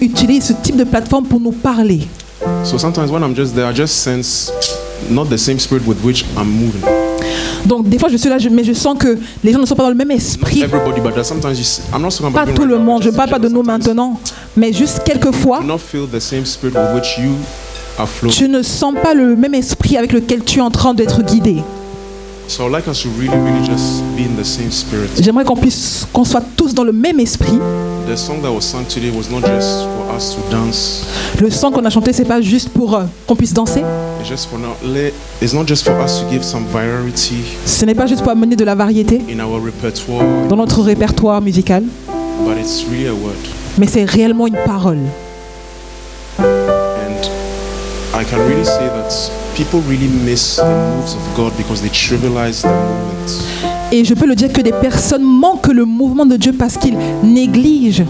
utilise ce type de plateforme pour nous parler. So sometimes when I'm just there, I just sense not the same spirit with which I'm moving. Donc des fois je suis là, mais je sens que les gens ne sont pas dans le même esprit. Not everybody, but sometimes I'm not talking about Pas tout le monde, je ne parle pas de nous maintenant, mais juste quelquefois, do not feel the same spirit with which you are flowing. tu ne sens pas le même esprit avec lequel tu es en train d'être guidé. So I'd like us to really just be in the same spirit. J'aimerais qu'on soit tous dans le même esprit. The song that was sung today was not just for us to dance. Le chant qu'on a chanté, c'est pas juste pour qu'on puisse danser. It's not just for us to give some variety. Ce n'est pas juste pour amener de la variété In our repertoire. dans notre répertoire musical. But it's really a word. Mais c'est réellement une parole. And I can really say that people really miss the moves of God because they trivialize the moments. Et je peux le dire que des personnes manquent le mouvement de Dieu parce qu'ils négligent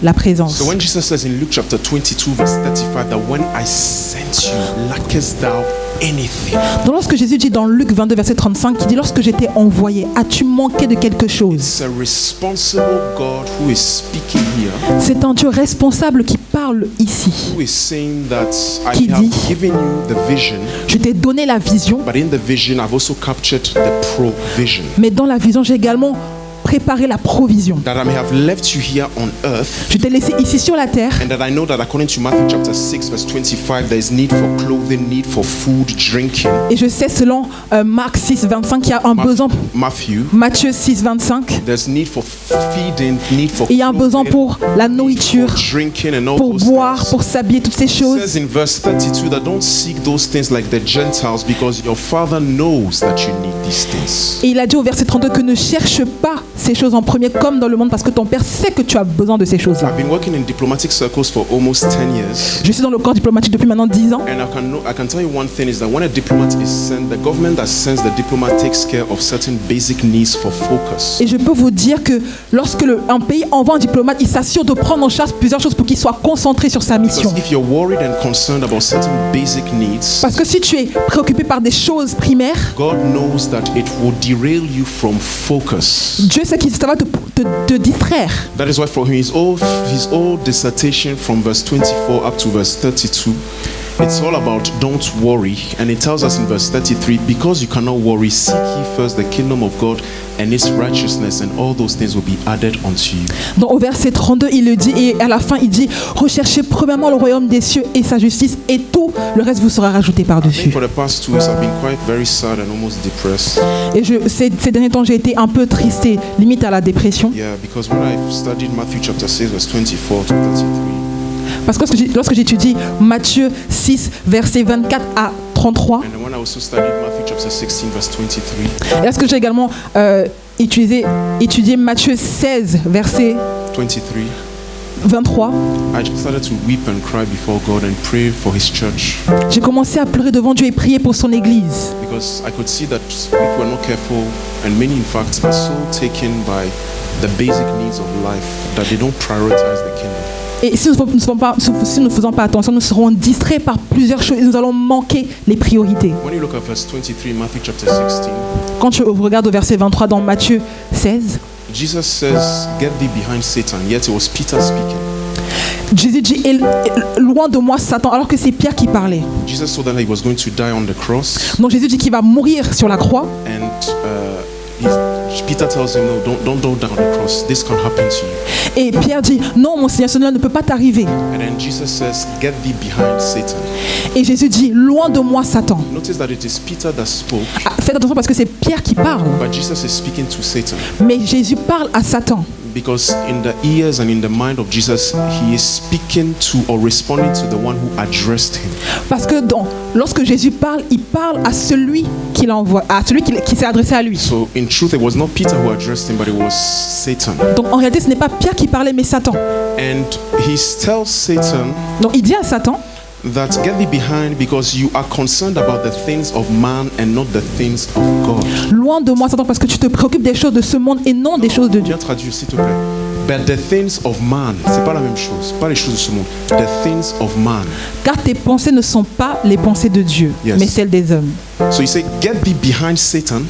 la présence. So when Jesus says in Luke chapter 22 verse 35 that when I sent you, lackest thou anything? Donc lorsque Jésus dit dans Luc 22 verset 35, il dit lorsque j'étais envoyé, as-tu manqué de quelque chose? It's a responsible God who is speaking here. C'est un Dieu responsable qui parle ici. Who is saying that Qui I have dit, given you the vision, je t'ai donné la vision, but in the vision I've also captured the provision. mais dans la vision j'ai également préparé la provision. That I may have left you here on earth. Je t'ai laissé ici sur la terre. And that I know that according to Matthew chapter 6 verse 25 there is need for clothing, need for food, drinking. Et je sais selon Marc 6, 25 qu'il y a un besoin. Matthieu 6, 25. There's need for feeding, need for il y a un besoin pour la nourriture, drinking and all pour those boire, things. pour s'habiller, toutes ces It choses. says in verse 32 that don't seek those things like the Gentiles because your Father knows that you need these things. Et il a dit au verset 32 que ne cherche pas ces choses en premier comme dans le monde parce que ton Père sait que tu as besoin de ces choses-là. I've been working in diplomatic circles for almost 10 years. Je suis dans le corps diplomatique depuis maintenant 10 ans. And I can tell you one thing is that when a diplomat is sent, the government that sends the diplomat takes care of certain basic needs for focus. Et je peux vous dire que lorsque un pays envoie un diplomate, il s'assure de prendre en charge plusieurs choses pour qu'il soit concentré sur sa mission. Because if you're worried and concerned about certain basic needs, Parce que si tu es préoccupé par des choses primaires, God knows that it will derail you from focus. Dieu sait qu'il ça va te distraire. That is why for his whole dissertation from verse 24 up to verse 32, it's all about don't worry. And it tells us in verse 33, because you cannot worry, seek ye first the kingdom of God and its righteousness, and all those things will be added unto you. Donc au verset 32, il le dit, et à la fin, il dit, recherchez premièrement le royaume des cieux et sa justice, et tout le reste vous sera rajouté par-dessus. For the past 2 weeks, I've been quite very sad and almost depressed. Et ces derniers temps, j'ai été un peu triste et limite à la dépression. Yeah, because when I studied Matthew chapter 6, verse 24 to 33, parce que lorsque j'étudie Matthieu 6, versets 24 à 33, and when I also studied Matthew chapter 16, verse 23, et lorsque j'ai également étudié Matthieu 16, verset 23, I just started to weep and cry before God and pray for his church. j'ai commencé à pleurer devant Dieu et prier pour son église. Because I could see that if we're not careful, and many in fact are so taken by the basic needs of life that they don't prioritize the kingdom. Et si nous ne faisons pas attention, nous serons distraits par plusieurs choses et nous allons manquer les priorités. When you look at verse 23, Matthew chapter 16, Quand tu regardes au verset 23 dans Matthieu 16, Jesus says, "Get thee behind Satan." Yet it was Peter speaking. Jésus dit, loin de moi Satan, alors que c'est Pierre qui parlait. Jesus told them that he was going to die on the cross. Donc Jésus dit qu'il va mourir sur la croix. And Peter tells him, "No, don't go down the cross. This can happen to you." Et Pierre dit, non mon Seigneur, cela ne peut pas t'arriver. And then Jesus says, "Get thee behind Satan." Et Jésus dit, loin de moi Satan. Notice that it is Peter that spoke. Faites attention parce que c'est Pierre qui parle. But Jesus is speaking to Satan. Mais Jésus parle à Satan. Because in the ears and in the mind of Jesus, he is speaking to or responding to the one who addressed him. Parce que lorsque Jésus parle, il parle à celui qui l'envoie, à celui qui s'est adressé à lui. So in truth, it was not Peter who addressed him, but it was Satan. Donc en réalité, ce n'est pas Pierre qui parlait, mais Satan. And he tells Satan, donc il dit à Satan, that get thee behind because you are concerned about the things of man and not the things of God. Loin de moi Satan parce que tu te préoccupes des choses de ce monde et non des choses de Dieu. Bien traduire s'il te plaît. But the things of man, c'est pas la même chose, pas les choses de ce monde. The things of man. Car tes pensées ne sont pas les pensées de Dieu, yes, mais celles des hommes. So you say get thee behind Satan.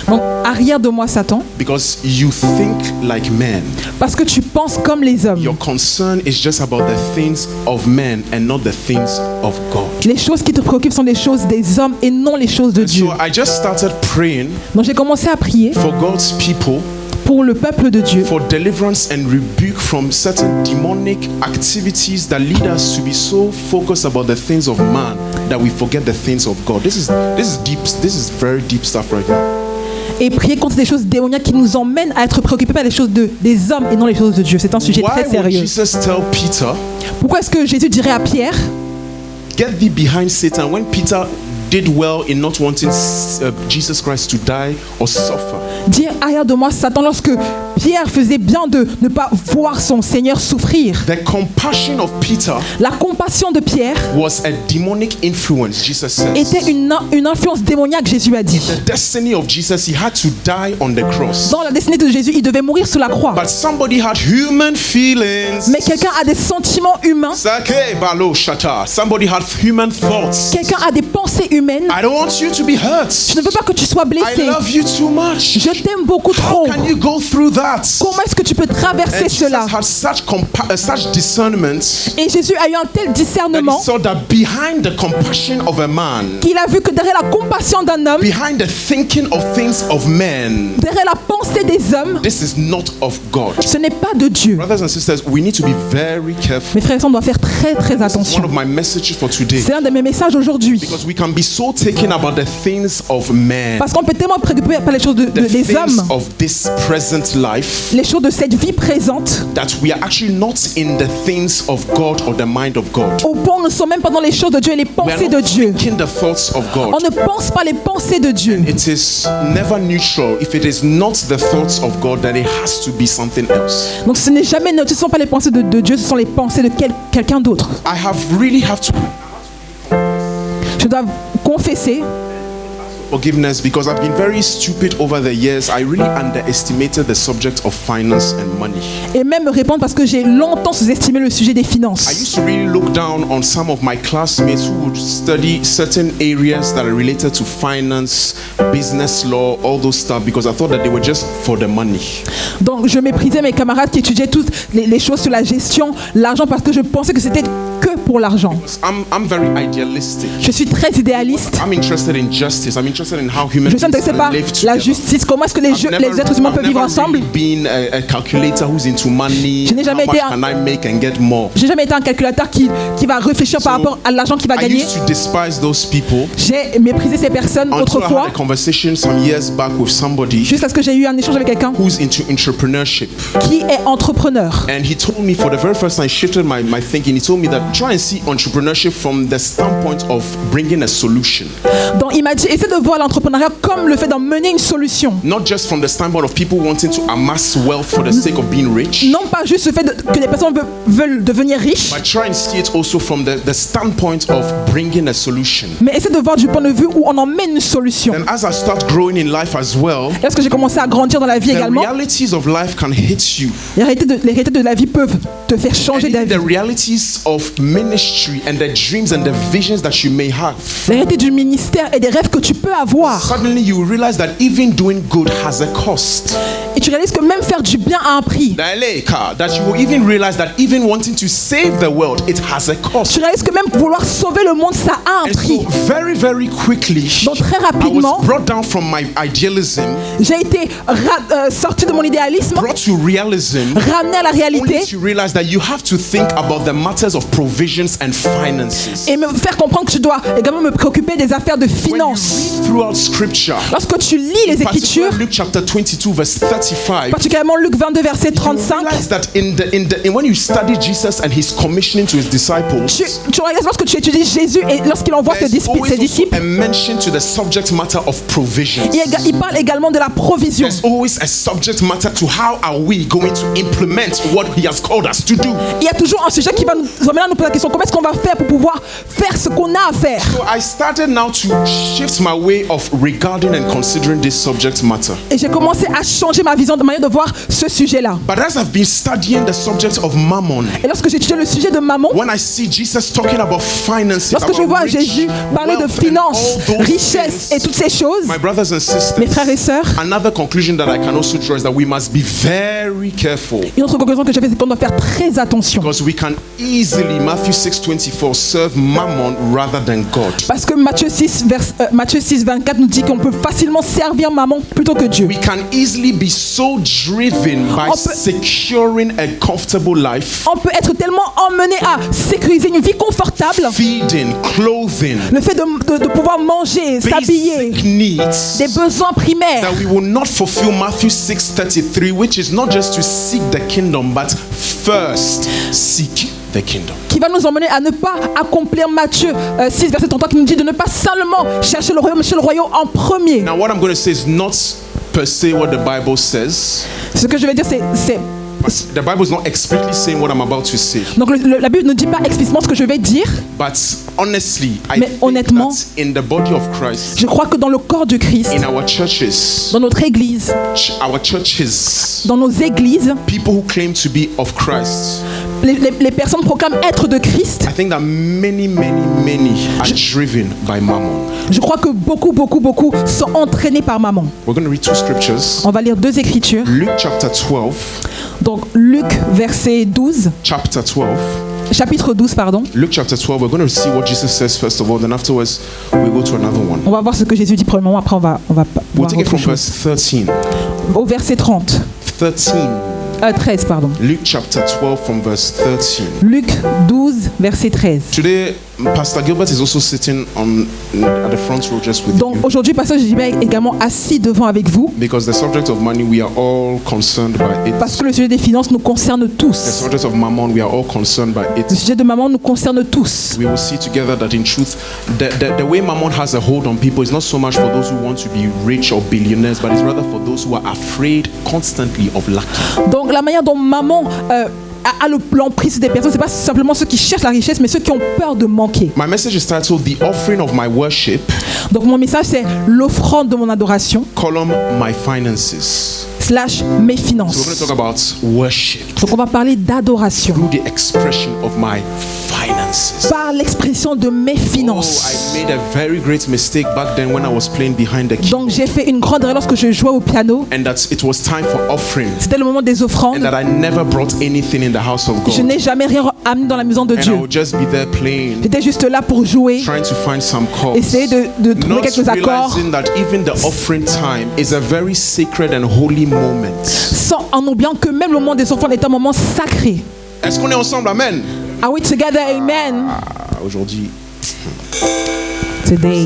Donc, arrière de moi, Satan, because you think like men. parce que tu penses comme les hommes. Your concern is just about the things of men and not the things of God. Les choses qui te préoccupent sont des choses des hommes et non les choses de Dieu. So I just started praying Donc, j'ai commencé à prier for God's people pour le peuple de Dieu, for deliverance and rebuke from certain demonic activities that lead us to be so focused about the things of man that we forget the things of God. This is deep. This is very deep stuff right now. et prier contre des choses démoniaques qui nous emmènent à être préoccupés par les choses des hommes et non les choses de Dieu. C'est un sujet Why très would sérieux. Jesus tell Peter, Pourquoi est-ce que Jésus dirait à Pierre, get thee behind Satan, when Peter did well in not wanting Jesus Christ to die or suffer? dire arrière de moi Satan, lorsque Pierre faisait bien de ne pas voir son Seigneur souffrir? The compassion of Peter La compassion de Pierre was a demonic influence, Jesus says. était une influence démoniaque, Jésus a dit. The destiny of Jesus, he had to die on the cross. Dans la destinée de Jésus, il devait mourir sous la croix. But somebody had human feelings. Mais quelqu'un a des sentiments humains, Sake balo shata. Somebody had human thoughts. quelqu'un a des pensées humaines. I don't want you to be hurt. Je ne veux pas que tu sois I blessé. love you too much. Je t'aime beaucoup trop. How can you go through that? Comment est-ce que tu peux traverser And Jesus cela? had such discernment Et Jésus a eu un tel that he discernement saw that behind the compassion of a man, qu'il a vu que derrière la compassion d'un homme, behind the thinking of things of men, derrière la pensée des hommes, this is not of God. ce n'est pas de Dieu. Brothers and sisters, we need to be very careful. Mes frères et sœurs, on doit faire très This is attention. one of my messages for today. C'est un de mes messages aujourd'hui. Because we can be so taken about the things of men, Parce qu'on peut tellement préoccuper par les choses the des things hommes, of this present life, les choses de cette vie présente, that we are actually not in the things of God or the mind of God. au point où nous ne sommes même pas dans les choses de Dieu et les We are pensées de not Dieu. thinking the thoughts of On God. ne pense pas les pensées de Dieu. It is never neutral. If it is not the thoughts of God, then it has to be something else. Donc ce n'est jamais neutre, ce ne sont pas les pensées de Dieu, ce sont les pensées de quelqu'un d'autre. I really have to Je dois confesser forgiveness because I've been very stupid over the years. I really underestimated the subject of finance and money. et même me répondre parce que j'ai longtemps sous-estimé le sujet des finances. I used to really look down on some of my classmates who would study certain areas that are related to finance, business law, all those stuff because I thought that they were just for the money. Donc je méprisais mes camarades qui étudiaient toutes les choses sur la gestion, l'argent, parce que je pensais que c'était que pour l'argent. I'm very idealistic. Je suis très idéaliste. I'm interested in justice. I'm interested in how human Je suis beings intéressé can par live la together. justice, comment est-ce que les êtres humains peuvent vivre ensemble. Really been a calculator who's into money. Je n'ai jamais How much été can I make and get more? J'ai jamais été un calculateur qui va réfléchir par rapport à l'argent qu'il va I gagner. used to despise those people J'ai méprisé ces personnes until I autrefois, had a conversation some years back with somebody jusqu'à ce que j'ai eu un échange avec quelqu'un who's into entrepreneurship. qui est entrepreneur. And he told me for the very first time, shifted my thinking. He told me that try and see entrepreneurship from the standpoint of bringing a solution. Donc il m'a dit, essaie de voir l'entrepreneuriat comme le fait d'emmener une solution. Not just from the standpoint of people wanting to amass wealth for the sake of being rich, Non pas juste le fait que les personnes veulent devenir riches, but try and see it also from the standpoint of bringing a solution. mais essaie de voir du point de vue où on emmène une solution. And as I start growing in life as well, Lorsque j'ai commencé à grandir dans la vie the également, realities of life can hit you. les réalités de la vie peuvent te faire changer And even d'avis. the realities of ministry and the dreams and the visions that you may have. Les réalités du ministère et des rêves que tu peux avoir. Suddenly you will realize that even doing good has a cost. Et tu réalises que même faire du bien a un prix. That you will even realize that even wanting to save the world, it has a cost. Tu réalises que même vouloir sauver le monde, ça a un And prix. so very quickly, Donc très I rapidement, was brought down from my idealism, j'ai été sorti de mon idéalisme, brought to realism, ramené à la réalité only to realize that you have to think about the matters of provisions and finances. et me faire comprendre que je dois également me préoccuper des affaires de When you finances. read throughout Scripture, Lorsque tu lis les Écritures, particularly Luke chapter 22 verse 35, particulièrement Luc 22 verset you 35, realize that when you study Jesus and his commissioning to his disciples, tu réalises lorsque tu étudies Jésus et lorsqu'il envoie ses there's always also disciples, a mention to the subject matter of provisions. il parle également de la provision. There's always a subject matter to how are we going to implement what he has called us to do. Il y a toujours un sujet qui va nous amener à nous poser la question, attention. Comment est-ce qu'on va faire pour pouvoir faire ce qu'on a à faire? So I started now to shift my way of regarding and considering this subject matter. Et j'ai commencé à changer ma vision, de manière de voir ce sujet-là. But as I've been studying the subject of mammon, Et lorsque j'ai étudié le sujet de maman, when I see Jesus talking about finances, lorsque je about vois rich, Jésus parler de wealth and finances, all those richesse et things, toutes ces choses, my brothers and mes frères et sisters, sœurs, another conclusion that I can also draw is that we must be very careful. une autre conclusion que j'ai faite, c'est qu'on doit faire très attention. Because we can easily, Matthew 6:24, serve mammon rather than God. Parce que Matthieu 6, 24 nous dit qu'on peut facilement servir maman plutôt que Dieu. We can easily be so driven by On peut- securing a comfortable life, On peut être tellement emmené à sécuriser une vie confortable, feeding, clothing, le fait de pouvoir manger, s'habiller, basic needs, des besoins primaires, that we will not fulfill Matthew 6:33, which is not just to seek the kingdom, but first seek the kingdom. qui va nous emmener à ne pas accomplir Matthieu 6, verset 33, qui nous dit de ne pas seulement chercher le royaume en premier. Now, what I'm going to say is not per se what the Bible says. Ce que je vais dire, c'est The Bible is not explicitly saying what I'm about to say. donc la Bible ne dit pas explicitement ce que je vais dire. But honestly, I Mais think honnêtement, that in the body of Christ, Je crois que dans le corps du Christ, in our churches, dans notre église, our churches, dans nos églises, people who claim to be of Christ, les personnes proclament être de Christ. I think that many are driven by mammon. Je crois que beaucoup sont entraînés par maman. We're going to read two scriptures. On va lire deux écritures. Luke chapter 12, Donc Luc verset 12, chapter 12. chapitre 12 pardon. Luke chapter 12, we're going to see what Jesus says first of all, then afterwards we go to another one. On va voir ce que Jésus dit premièrement, après on va We'll voir take it autre from chose. verse 13. Au verset 30. 13 pardon. Luke chapter 12 from verse 13. Luc 12 verset 13. Today, Pastor Gilbert is also sitting at the front row just with Donc you. aujourd'hui, pasteur Gilbert est également assis devant avec vous, Because the subject of money, we are all concerned by it. parce que le sujet des finances nous concerne The tous. subject of mammon, we are all concerned by Le it. sujet de maman nous concerne tous. We will see together that in truth, the way mammon has a hold on people is not so much for those who want to be rich or billionaires, but it's rather for those who are afraid constantly of lacking. Donc la manière dont maman a l'emprise des personnes, c'est pas simplement ceux qui cherchent la richesse, mais ceux qui ont peur de manquer. My message is titled The Offering of My Worship, Donc mon message c'est l'offrande de mon adoration column My Finances. / mes So we're going to finances. talk about worship Donc on va parler d'adoration through the expression of my finances. par l'expression de mes Oh, finances. I made a very great mistake back then when I was playing behind the keyboard. Donc j'ai fait une grande erreur lorsque je jouais au piano. And that it was time for offering. C'était le moment des And offrandes. that I never brought anything in the house of Je God. n'ai jamais rien amené dans la maison de And I Dieu. would just be there playing, J'étais juste là pour jouer, trying to find some chords. essayer de trouver Not quelques accords, realizing that even the offering time is a very sacred and holy moment. en oubliant que même le moment des offrandes est un moment sacré. Est-ce qu'on est ensemble? Amen. Are we together? Amen. Aujourd'hui, Today.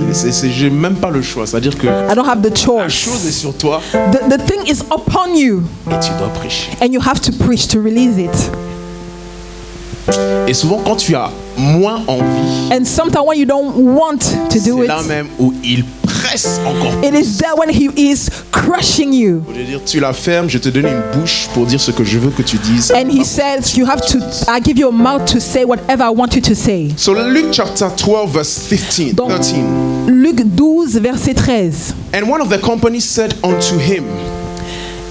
j'ai même pas le choix. C'est-à-dire que I don't have the la chose choice. est sur toi The thing is upon you, et tu dois prêcher. and you have to preach to release it. Et souvent, quand tu as moins envie, And sometimes when you don't want to do c'est it, là même où il presse encore. it is there when he is crushing you. Je veux dire, tu la fermes, je te donne une bouche pour dire ce que je veux que tu dises. And he says, you have to, I give you a mouth to say whatever I want you to say. So Luke chapter 12 verse 15, Donc- 13. Luc 12, verset 13. And one of the company said unto him,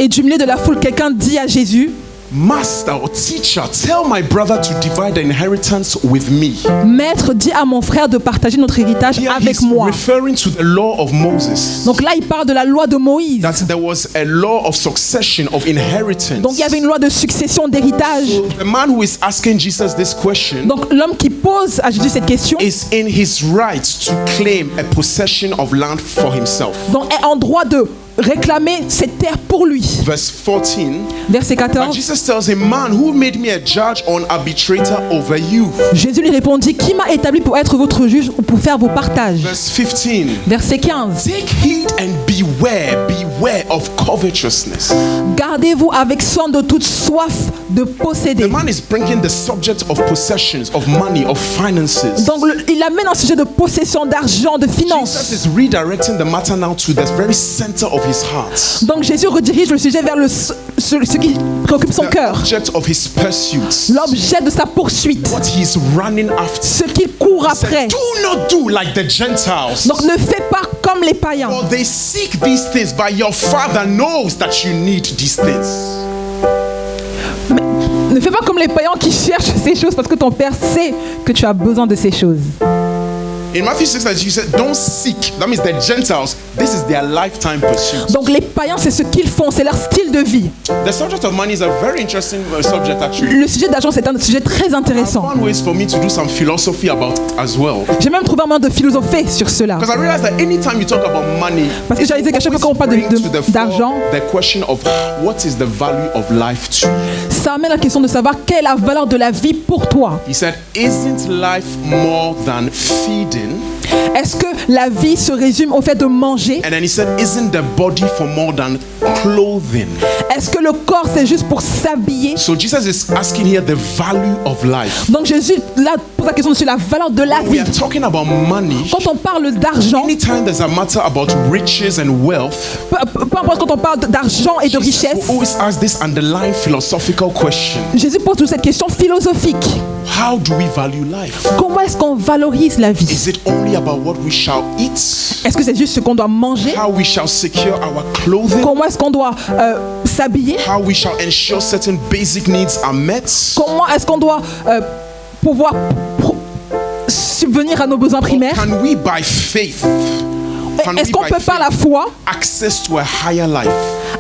Et du milieu de la foule, quelqu'un dit à Jésus, Master or teacher, tell my brother to divide the inheritance with me. Maître, dis à mon frère de partager notre héritage Here avec he's moi. referring to the law of Moses. Donc là, il parle de la loi de Moïse. That there was a law of succession, of inheritance. Donc il y avait une loi de succession, d'héritage. So the man who is asking Jesus this question Donc l'homme qui pose à Jésus cette question, is in his right to claim a possession of land for himself. donc est en droit de réclamer cette terre pour lui. Verse 14. Verset But 14. Jesus tells him, man, who made me a judge or an arbitrator over you? Jésus lui répondit, qui m'a établi pour être votre juge ou pour faire vos partages? Verse 15. Verset 15. Take heed and beware beware of covetousness. Gardez-vous avec soin de toute soif de posséder. The man is bringing the subject of possessions, of money, of finances. Donc il amène un sujet de possession, d'argent, de Jesus finances. is redirecting the matter now to the very center of his heart. Donc Jésus redirige le sujet vers ce qui préoccupe son The cœur. object of his pursuits. L'objet de sa poursuite. What he is running after. Ce qu'il court He said, après. do not do like the Gentiles. Donc ne fais pas comme les païens. For they seek these things, but your Father knows that you need these things. Ne fais pas comme les païens qui cherchent ces choses parce que ton Père sait que tu as besoin de ces choses. In Matthew 6, as you said, don't seek. That means the Gentiles, this is their lifetime pursuit. Donc les païens, c'est ce qu'ils font, c'est leur style de vie. The subject of money is a very interesting subject, actually. Le sujet d'argent, c'est un sujet très I intéressant. found ways for me to do some philosophy about it as well. J'ai même trouvé un moyen de philosopher sur cela. Because I realized that anytime you talk about money, Parce que j'ai réalisé qu'à chaque fois qu'on parle d'argent, the question of what is the value of life to you. ça amène la question de savoir quelle est la valeur de la vie pour toi. He said, isn't life more than feeding? Est-ce que la vie se résume au fait de manger? And then he said, isn't the body for more than clothing? Est-ce que le corps c'est juste pour s'habiller? So Jesus is asking here the value of life. Donc Jésus là pose la question sur la valeur de la We vie. are talking about money. Quand on parle d'argent, Anytime there's a matter about riches and wealth, peu importe quand on parle d'argent et de Jesus richesse, will always ask this underlying philosophical question. Jésus pose toujours cette question philosophique. How do we value life? Comment est-ce qu'on valorise la vie? Is it only about what we shall eat? Est-ce que c'est juste ce qu'on doit manger? How we shall secure our clothing? Comment est-ce qu'on doit s'habiller? How we shall ensure certain basic needs are met? Comment est-ce qu'on doit pouvoir subvenir à nos besoins Or primaires? can we by faith, Est-ce qu'on peut par la foi access to a higher life?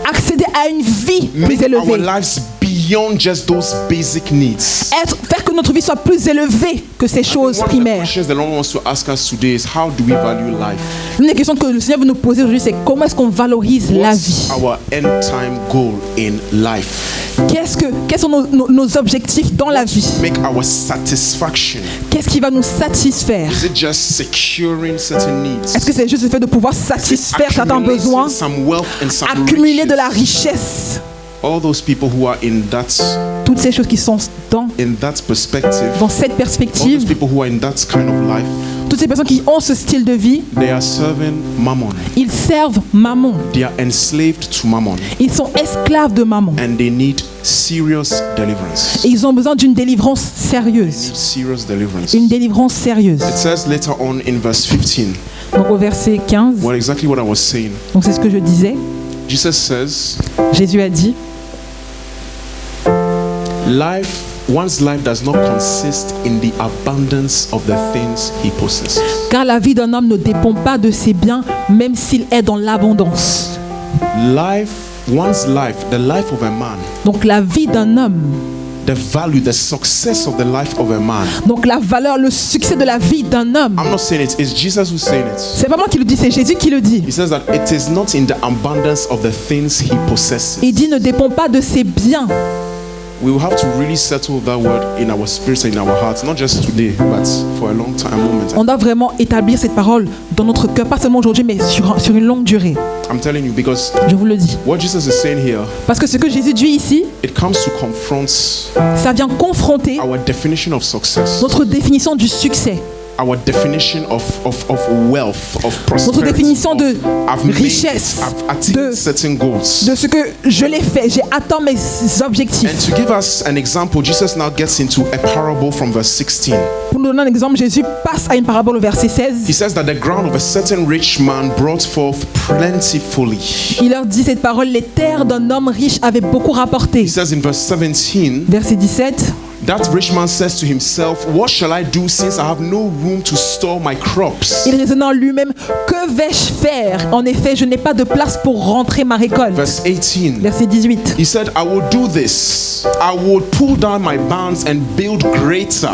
accéder à une vie plus Make our élevée? lives beyond just those basic needs. Faire que notre vie soit plus élevée que ces choses One of the primaires. questions the Lord wants to ask us today is how do we value life? L'une des questions que le Seigneur veut nous poser aujourd'hui, c'est comment est-ce qu'on valorise la vie? What's our end time goal in life? Quels sont nos objectifs dans la vie? Make our satisfaction. Qu'est-ce qui va nous satisfaire? Is it just securing certain needs? Est-ce que c'est juste le fait de pouvoir satisfaire certains Accumulating besoins, some wealth and some accumuler de la riches? richesse? All those people who are in that Toutes ces choses qui sont perspective, dans cette all those perspective, people who are in that kind of life, toutes ces personnes qui ont ce style de vie, they are serving mammon. ils servent mammon. They are enslaved to mammon, Ils sont esclaves de mammon. and they need serious deliverance. Et ils ont besoin d'une délivrance sérieuse. Serious deliverance. Une délivrance sérieuse. It says later on in verse 15, Donc au verset 15, exactly what I was saying. donc c'est ce que je disais, Jesus says, Jésus a dit, one's life does not consist in the abundance of the things he possesses. car la vie d'un homme ne dépend pas de ses biens, même s'il est dans l'abondance. One's life, the life of a man, Donc la vie d'un homme, the value, the success of the life of a man. donc la valeur, le succès de la vie d'un homme. I'm not saying it, it's Jesus who's saying it. C'est pas moi qui le dis, c'est Jésus qui le dit. He says that it is not in the abundance of the things he possesses. Il dit ne dépend pas de ses biens. We will have to really settle that word in our spirits and in our hearts, not just today, but for a long time, a moment. On doit vraiment établir cette parole dans notre cœur, pas seulement aujourd'hui, mais sur une longue durée. I'm telling you, because Je vous le dis. what Jesus is saying here, Parce que ce que Jésus dit ici, it comes to confront ça vient confronter our definition of success, notre définition du succès, our definition of wealth, of notre prosperity. définition de I've made it, richesse, I've attained de certain goals. ce que je l'ai fait, j'ai atteint mes And objectifs. to give us an example, Jesus now gets into a parable from verse 16. Pour nous donner un exemple, Jésus passe à une parabole au verset 16. He says that the ground of a certain rich man brought forth plentifully. Il leur dit cette parole, les terres d'un homme riche avaient beaucoup rapporté. He says in verse 17, Verset 17, that rich man says to himself, what shall I do since I have no room to store my crops? il raisonna en lui-même, que vais-je faire? En effet, je n'ai pas de place pour rentrer ma récolte. Verse 18, Verset 18. he said, I will do this. I will pull down my barns and build greater.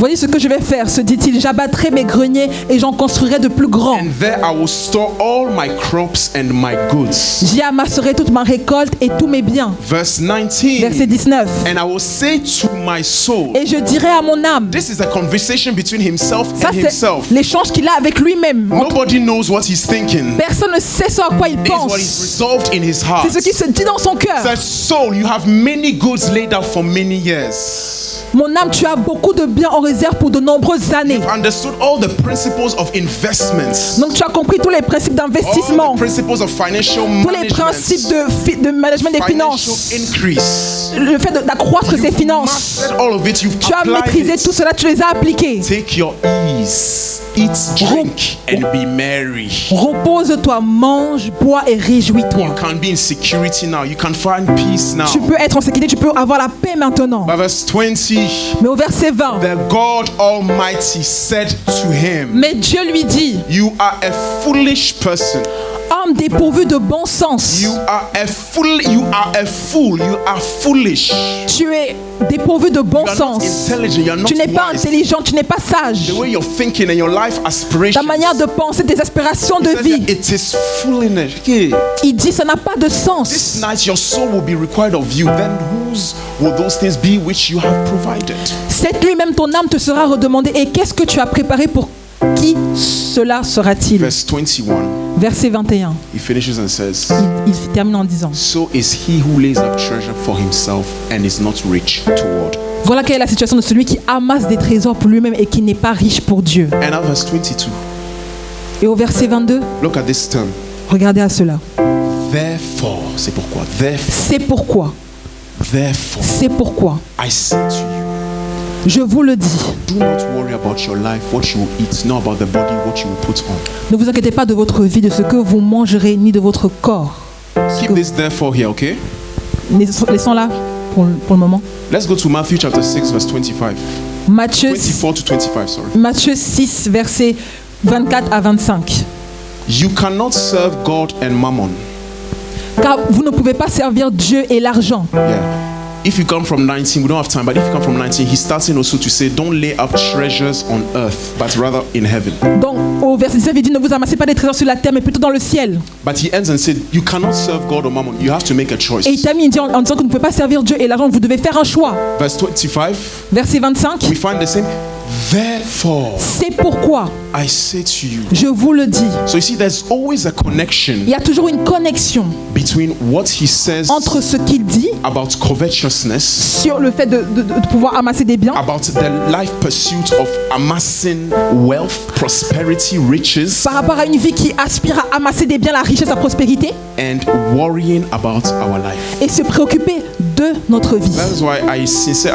Voyez ce que je vais faire, se dit-il. J'abattrai mes greniers et j'en construirai de plus grands. And there I will store all my crops and my goods. J'y amasserai toute ma récolte et tous mes biens. Verse 19. Verset 19. And I will say to my soul. Et je dirai à mon âme. This is a conversation between himself Ça, and c'est himself. l'échange qu'il a avec lui-même. Nobody knows what he's thinking. Personne ne sait ce à quoi il It is what is pense. resolved in his heart. C'est ce qui se dit dans son cœur. Says, soul, you have many goods laid out for many years. Mon âme, tu as beaucoup de biens en réserve pour de nombreuses années. You've understood all the principles of investments. Donc tu as compris tous les principes All d'investissement, the principles of financial tous les management. principes de management des Financial finances, increase. le fait d'accroître ses You've finances. mastered all of it. You've Tu as applied maîtrisé it. tout cela, tu les as appliqués. Take your ease, eat, drink, and be merry. Repose-toi, mange, bois et réjouis-toi. You can be in security now. You can find peace now. Tu peux être en sécurité, tu peux avoir la paix maintenant. By verse 20, Mais au verset 20, the God Almighty said to him, mais Dieu lui dit, you are a foolish person. homme dépourvu de bon sens, You are a fool. You are a fool. You are foolish. tu es dépourvu de bon You are not sens. intelligent. You are not Tu n'es pas wise. intelligent, tu n'es pas sage. The way you're thinking and your life aspirations. Ta manière de penser, tes aspirations de says vie, that it is foolishness. Okay. il dit ça n'a pas de This sens. night your soul will be required of you. Then whose will those things be which you have provided? Cette nuit même, ton âme te sera redemandée. Et qu'est-ce que tu as préparé pour qui cela sera-t-il? Verse 21. Verset 21. He finishes and says, Il termine en disant, so is he who lays up treasure for himself and is not rich toward. voilà quelle est la situation de celui qui amasse des trésors pour lui-même et qui n'est pas riche pour Dieu. And at verse 22, Et au verset 22, look at this term. regardez à cela. Therefore, c'est pourquoi. Therefore, C'est pourquoi, I say to you, je vous le dis, do not worry about your life, what you will eat, nor about the body, what you will put on. ne vous inquiétez pas de votre vie, de ce que vous mangerez, ni de votre corps. Keep this therefore here, okay? Laissons là pour le moment. Let's go to Matthew chapter 6, verse 25. Matthieu 24 to 25, sorry. Matthieu 6, versets 24 à 25. You cannot serve God and mammon. Car vous ne pouvez pas servir Dieu et l'argent. Yeah. If you come from 19, we don't have time, but if you come from 19, he's starting also to say, don't lay up treasures on earth, but rather in heaven. Donc au verset 19, il dit ne vous amassez pas des trésors sur la terre, mais plutôt dans le ciel. But he ends and said, you cannot serve God or mammon. You have to make a choice. Et il termine, il dit en disant que vous ne pouvez pas servir Dieu et l'argent, vous devez faire un choix. Verse 25, Verset 25, we find the same. Therefore, c'est pourquoi, I say to you. je vous le dis. So you see, there's always a connection Il y a toujours une connexion between what he says entre ce qu'il dit about covetousness, sur le fait de pouvoir amasser des biens, about the life pursuit of amassing wealth, prosperity, riches, par rapport à une vie qui aspire à amasser des biens, la richesse, la prospérité, and worrying about our life. et se préoccuper de notre vie. That is why I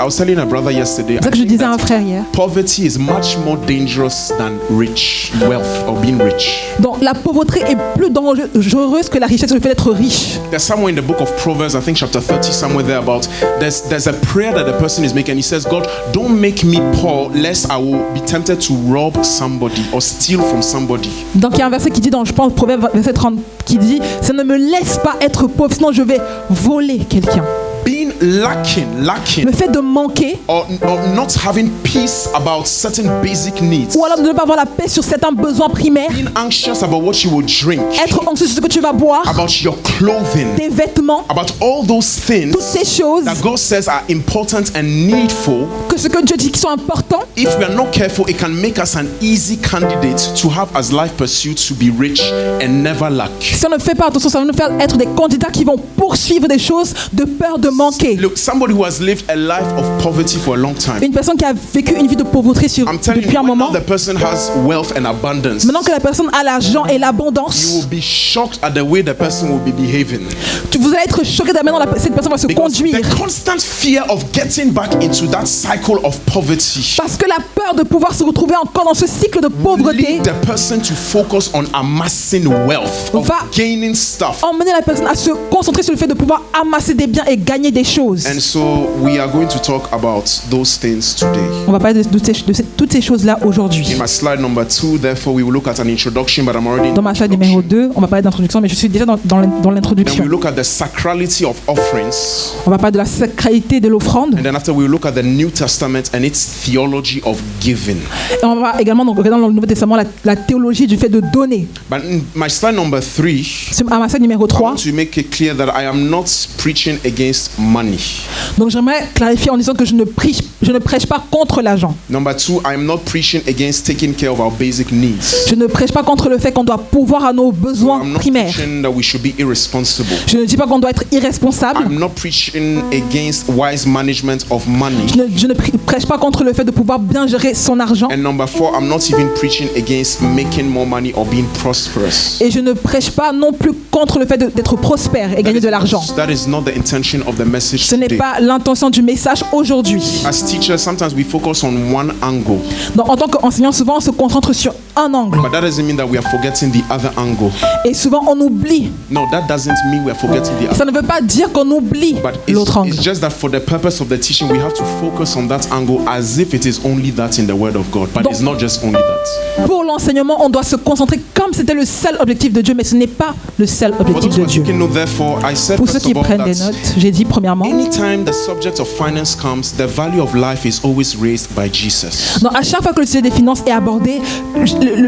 was telling a brother yesterday, C'est ça que je disais à un frère hier. poverty is much more dangerous than rich wealth or being rich. Donc la pauvreté est plus dangereuse que la richesse, le fait d'être riche. There's somewhere in the book of Proverbs, I think chapter 30, somewhere there about there's a prayer that the person is making. He says, God, don't make me poor lest I will be tempted to rob somebody or steal from somebody. Donc il y a un verset qui dit dans, je pense, Proverbe verset 30, qui dit, ça ne me laisse pas être pauvre, sinon je vais voler quelqu'un. Being lacking, Le fait de manquer, or not having peace about certain basic needs. ou alors de ne pas avoir la paix sur certains besoins primaires, Being anxious about what you will drink, être anxieux sur ce que tu vas boire, about your clothing, tes vêtements, about all those things toutes ces choses, that God says are important and needful. que ce que Dieu dit qui sont importants, If we are not careful, it can make us an easy candidate to have as life pursuits to be rich and never lack. si on ne fait pas attention, ça va nous faire être des candidats qui vont poursuivre des choses de peur de manquer. Look, somebody who has lived a life of poverty for a long time. Une personne qui a vécu une vie de pauvreté I'm telling depuis you, un when moment, the person has wealth and abundance, maintenant que la personne a l'argent et you l'abondance, will be shocked at the way the person will be behaving. vous allez être choqué de la manière dont cette personne va se Because conduire. the constant fear of getting back into that cycle of poverty Parce que la peur de pouvoir se retrouver encore dans ce cycle de pauvreté lead the person to focus on amassing wealth, of Va gaining stuff. emmener la personne à se concentrer sur le fait de pouvoir amasser des biens et gagner des choses. choses. And so we are going to talk about those things today. On va parler de toutes ces choses-là aujourd'hui. In my slide number 2, therefore, we will look at an introduction, but I'm already in Dans ma slide numéro 2, on va parler d'introduction, mais je suis déjà dans Then l'introduction. we look at the sacrality of offerings. On va parler de la sacralité de l'offrande. And then after we will look at the New Testament and its theology of giving. Et on va également regarder dans le Nouveau Testament la théologie du fait de donner. But in my slide number 3, À ma slide numéro I 3, want to make it clear that I am not preaching against money. donc j'aimerais clarifier en disant que je ne prêche pas contre l'argent. Number 2, I am not preaching against taking care of our basic needs. Je ne prêche pas contre le fait qu'on doit pourvoir à nos besoins I'm not primaires. preaching that we should be irresponsible. Je ne dis pas qu'on doit être irresponsable. I'm not preaching against wise management of money. Je ne prêche pas contre le fait de pouvoir bien gérer son argent. And number 4, I'm not even preaching against making more money or being prosperous. Et je ne prêche pas non plus contre le fait d'être prospère et gagner de l'argent. That is not the intention of the message Ce n'est today. pas l'intention du message aujourd'hui. As teachers, sometimes we focus on one angle, Donc, en tant qu'enseignant, souvent on se concentre sur un angle. but that doesn't mean that we are forgetting the other angle. Et souvent on oublie. No, that doesn't mean we are forgetting the other. Ça ne veut pas dire qu'on oublie But l'autre angle. it's just that for the purpose of the teaching, we have to focus on that angle as if it is only that in the Word of God. But Donc- it's not just only that. Pour l'enseignement, on doit se concentrer comme c'était le seul objectif de Dieu, mais ce n'est pas le seul For objectif those de who are Dieu. taking note, therefore, I said Pour ceux first qui of all prennent des that notes, j'ai dit premièrement, anytime the subject of finance comes, the value of life is always raised by Jesus. donc à chaque fois que le sujet des finances est abordé,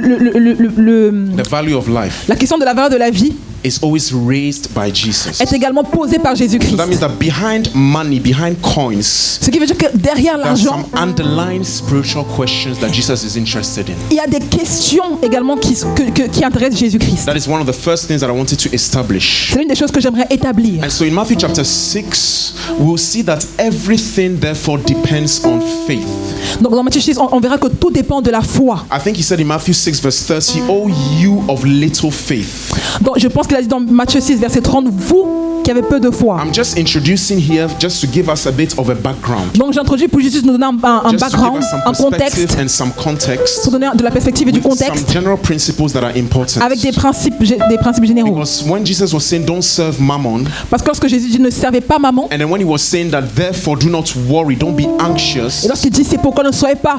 The value of life la question de la valeur de la vie is always raised by Jesus. est également posée par So Jésus-Christ. that means that behind money, behind coins, Ce qui veut dire que derrière there are l'argent, some underlying spiritual questions that Jesus is interested in. il y a des questions également qui intéressent Jésus-Christ. That is one of the first things that I wanted to establish. C'est l'une des choses que j'aimerais établir. And so in Matthew chapter 6, we'll see that everything therefore depends on faith. Donc dans Matthieu 6, on verra que tout dépend de la foi. I think he said in Matthew 6 verse 30, "Oh you of little faith." Donc je pense qu'il a dit dans Matthieu 6, verset 30, vous qui avez peu de foi. I'm just introducing here just to give us a bit of a background. Donc j'introduis pour juste nous donner un Just to give background, us some un contexte, perspective and some context. pour donner de la perspective et du With some contexte, general principles that are important. avec des principes généraux. Because when Jesus was saying don't serve mammon, Parce que lorsque Jésus dit ne servez pas maman, and then when he was saying that therefore do not worry, don't be anxious, et lorsqu'il dit c'est pourquoi ne soyez pas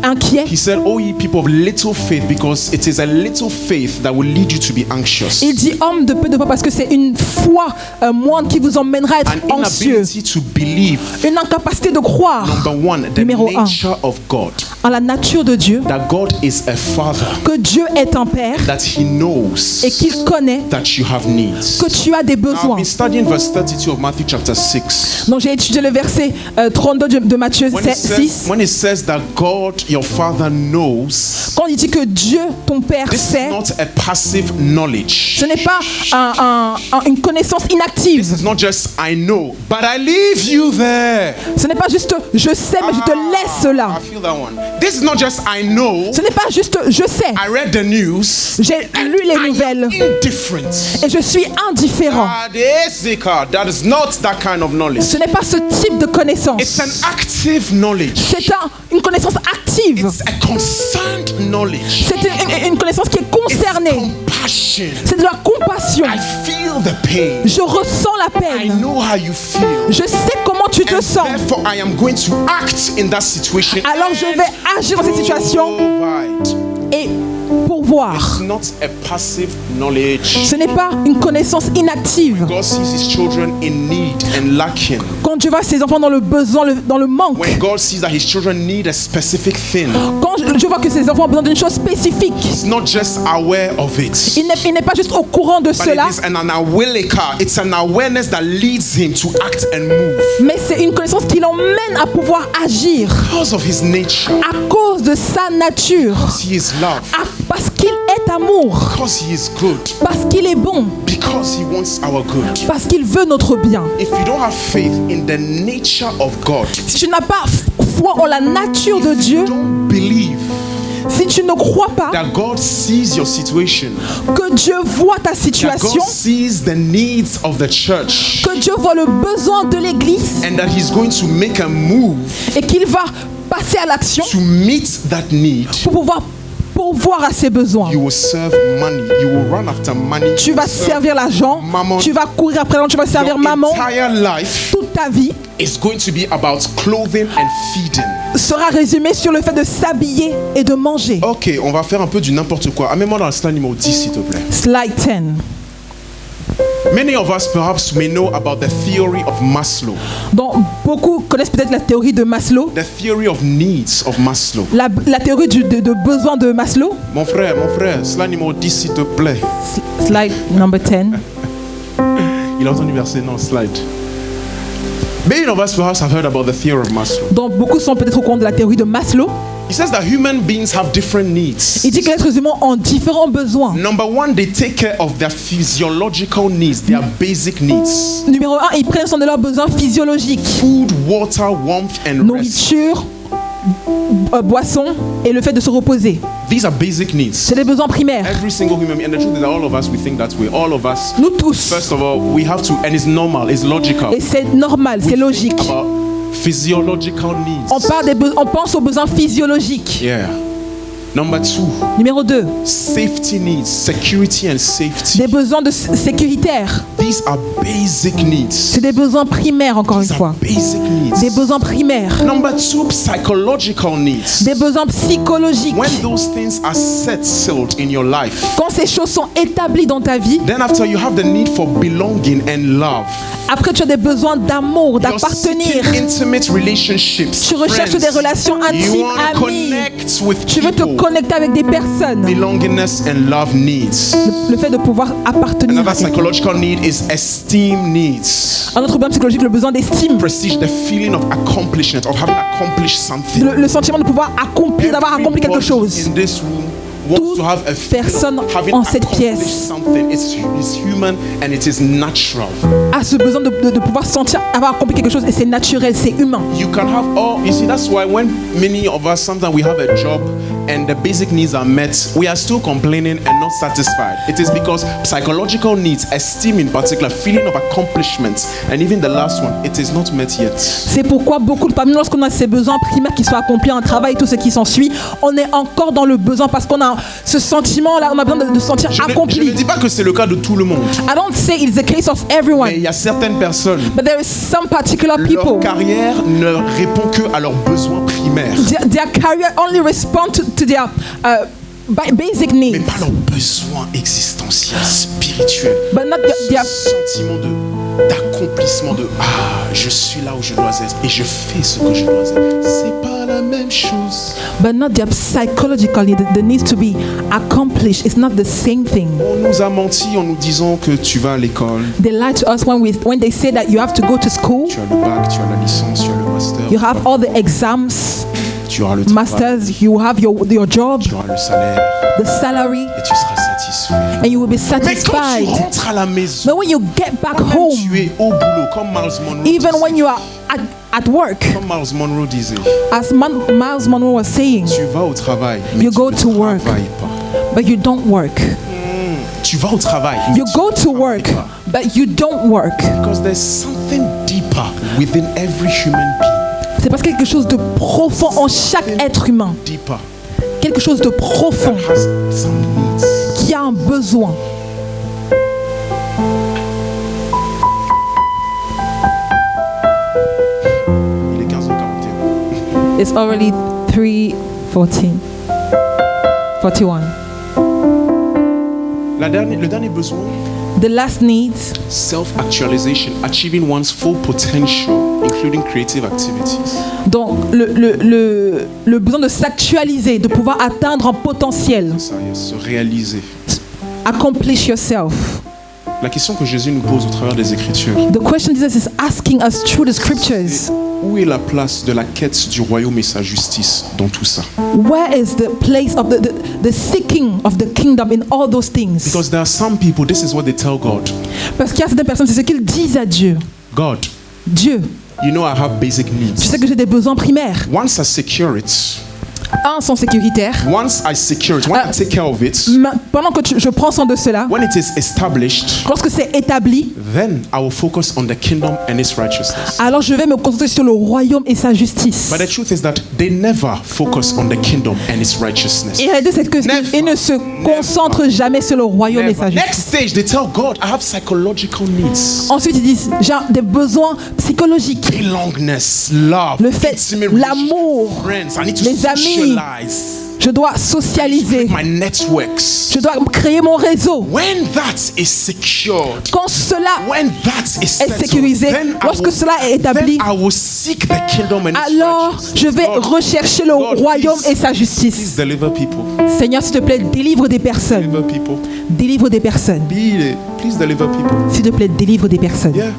inquiets, he said, "Oh ye people of little faith, because it is a little faith that will lead you to be anxious." il dit homme de peu de foi parce que c'est une foi moindre qui vous emmènera à être An anxieux. inability to believe. Une incapacité de croire Number one, the Numéro un. nature of God. en la nature de Dieu, That God is a father. que Dieu est un père That he knows et qu'il connaît that you have needs. que tu as des Now, I've besoins. been studying verse 32 of Matthew chapter 6. Donc j'ai étudié le verset 32 de Matthieu When 6. it says that God, your father, knows, Quand il dit que Dieu, ton Père, this is sait, not a passive knowledge. ce n'est pas une connaissance This inactive. is not just I know, but I leave you there. Ce n'est pas juste je sais, mais je te laisse là. I feel that one. This is not just I know. Ce n'est pas juste je sais. I read the news. J'ai lu les I am nouvelles indifferent. et je suis indifférent. That is not that kind of knowledge. Ce n'est pas ce type de It's connaissance. an active knowledge. C'est une connaissance active. It's a concerned knowledge. C'est une connaissance qui est It's concernée. compassion. C'est de la compassion. I feel the pain. Je ressens la I peine. know how you feel. Je sais comment tu te And sens. therefore, I am going to act in that situation. Alors je vais agir dans cette situation Provide. et pourvoir. It's not a passive knowledge. Ce n'est pas une connaissance inactive. God sees his children in need and lacking. Quand Dieu voit ses enfants dans le besoin, dans le manque. When God sees that his children need a specific thing, Quand je vois que ses enfants ont besoin d'une chose spécifique. he's not just aware of it. Il n'est pas juste au courant de But cela, it is an awilika. It's an awareness that leads him to act and move mais c'est une connaissance qui l'emmène à pouvoir agir because of his nature. à cause de sa nature, He is love. parce qu'il est amour, Because he is good. parce qu'il est bon, Because he wants our good. parce qu'il veut notre bien. If you don't have faith in the nature of God, Si tu n'as pas foi en la nature de Dieu, don't believe si tu ne crois pas that God sees your situation, que Dieu voit ta that situation, God sees the needs of the church, que Dieu voit le besoin de l'Église and that he's going to make a move et qu'il va passer à l'action to meet that need, pour pouvoir pourvoir à ses besoins. You will serve money. You will run after money. Tu vas servir l'argent. Maman. Tu vas courir après l'argent. Tu vas servir Your maman. entire life Toute ta vie is going to be about clothing and feeding. sera résumée sur le fait de s'habiller et de manger. Ok, on va faire un peu du n'importe quoi. Amène-moi dans le slide numéro 10, s'il te plaît. Slide 10. Many of us perhaps may know about the theory of Maslow, Donc, beaucoup connaissent peut-être la théorie de Maslow, the theory of needs of Maslow. la théorie de besoin de Maslow. Mon frère, slide numéro 10, s'il te plaît. Slide number 10. Il a entendu verser, non, slide. Many of us perhaps have heard about the theory of Maslow. Donc, beaucoup sont peut-être au courant de la théorie de Maslow. He says that human beings have different needs. Il dit que les êtres humains ont différents besoins. Number one, they take care of their physiological needs, their basic needs. Numéro 1, ils prennent soin de leurs besoins physiologiques. Food, water, warmth, and rest. Nourriture, boisson et le fait de se reposer. These are basic needs. C'est des besoins primaires. Every single human being, and the truth is that all of us, we think that way. All of us, Nous tous. first of all, we have to, and it's normal, it's logical. Et c'est normal, We c'est think logique. about physiological needs. On pense aux besoins physiologiques. Yeah. Number two, Numéro 2, safety needs, security and safety. des besoins de sécuritaires. These are basic needs. C'est des besoins primaires, encore une These are fois. basic Des needs. besoins primaires. Number two, psychological needs. Des besoins psychologiques. When those things are settled in your life, Quand ces choses sont établies dans ta vie, then after you have the need for belonging and love. après tu as des besoins d'amour, You're d'appartenir. seeking intimate relationships. Tu recherches friends. des relations You intimes, want to amies. connect with Tu veux te people. connecter avec des personnes. Belongingness and love needs. Le fait de pouvoir appartenir à Another quelqu'un. psychological need is esteem needs. Un autre besoin psychologique, le besoin d'estime. Prestige, the feeling of accomplishment, of having accomplished something. Le sentiment de pouvoir accomplir, d'avoir accompli quelque chose. Everybody in this room wants to have a feeling personne of having en cette accomplished pièce something. It's human and it is natural. A ce besoin de pouvoir sentir avoir accompli quelque chose et c'est naturel, c'est humain. You can have all, you see, that's why when many of us, sometimes we have a job and the basic needs are met, we are still complaining and not satisfied. It is because psychological needs, esteem in particular, feeling of accomplishment, and even the last one, it is not met yet. C'est pourquoi beaucoup de parmi nous, lorsqu'on a ces besoins primaires qui sont accomplis en travail, tout ce qui s'ensuit, on est encore dans le besoin parce qu'on a ce sentiment-là, on a besoin de se sentir Je accompli. ne dis pas que c'est le cas de tout le monde, I don't say it's the case of mais everyone, il y a certaines personnes, but there is some particular leur people. carrière ne répond que à leurs besoins primaires, Their career only respond to their basic mais needs, pas leurs besoins existentiels, spirituels. but not their Sentiment d'accomplissement, de je suis là où je dois être et je fais ce que je dois être. C'est pas la même chose. but not their psychologically the needs to be accomplished. It's not the same thing. On nous a menti en nous disant que tu vas à l'école, They lie to us when they say that you have to go to school, tu as le bac, tu as la licence, tu as le master, you have all the exams, tu auras le travail, masters, you have your job, tu auras le salaire the salary, et tu seras satisfait. and you will be Mais quand tu satisfied. rentres à la maison, But when you get back même home, tu es au boulot, comme Miles Monroe even disait, when you are at work, comme Miles Monroe disait, as Miles Monroe was saying, tu vas au travail, mais You tu go ne to work. travailles pas. but you don't work. Tu vas au travail, mais You tu go ne to travailles work, pas. but you don't work. Because there's something deeper within every human being. C'est parce qu'il y a quelque chose de profond en chaque être humain. Deeper. Quelque chose de profond That has some needs. qui a un besoin. Il est 15h41. It's already 3:14. 41. Le dernier besoin, The last needs, self-actualization, achieving one's full potential, including creative activities. donc le besoin de s'actualiser, de pouvoir atteindre un potentiel. Ça, se réaliser. Accomplish yourself. La question que Jésus nous pose au travers des Écritures, The question Jesus is asking us through the scriptures, c'est où est la place de la quête du royaume et sa justice dans tout ça? where is the place of the seeking of the kingdom in all those things? Because there are some people, this is what they tell God. Parce qu'il y a certaines personnes, c'est ce qu'ils disent à Dieu. God, Dieu, you know I have basic tu needs. sais que j'ai des besoins primaires. Once I secure it, Un, sont sécuritaires. Once I secure it, when I take care of it, Pendant que je prends soin de cela, when it is established, lorsque c'est établi, then I will focus on the kingdom and its righteousness. alors je vais me concentrer sur le royaume et sa justice. But the truth is that they never focus on the kingdom and its righteousness. Et la réalité, c'est qu'ils ne se concentrent jamais sur le royaume et sa Never. justice. Next stage, they tell God, I have psychological needs. Ensuite, ils disent, j'ai des besoins psychologiques. Belongingness, love, Le fait, intimate l'amour, friends. I need to les amis. socialize. Je dois socialiser. My networks. Je dois créer mon réseau. When that is secured, Quand cela when that is est settled, sécurisé, then lorsque cela est établi, then I will seek the kingdom and its alors righteousness. je vais God, rechercher le God, royaume please, et sa please justice. deliver people. Seigneur, s'il te plaît, délivre des personnes. Deliver people. Délivre des personnes. Please deliver people. S'il te plaît, délivre des personnes. Yeah.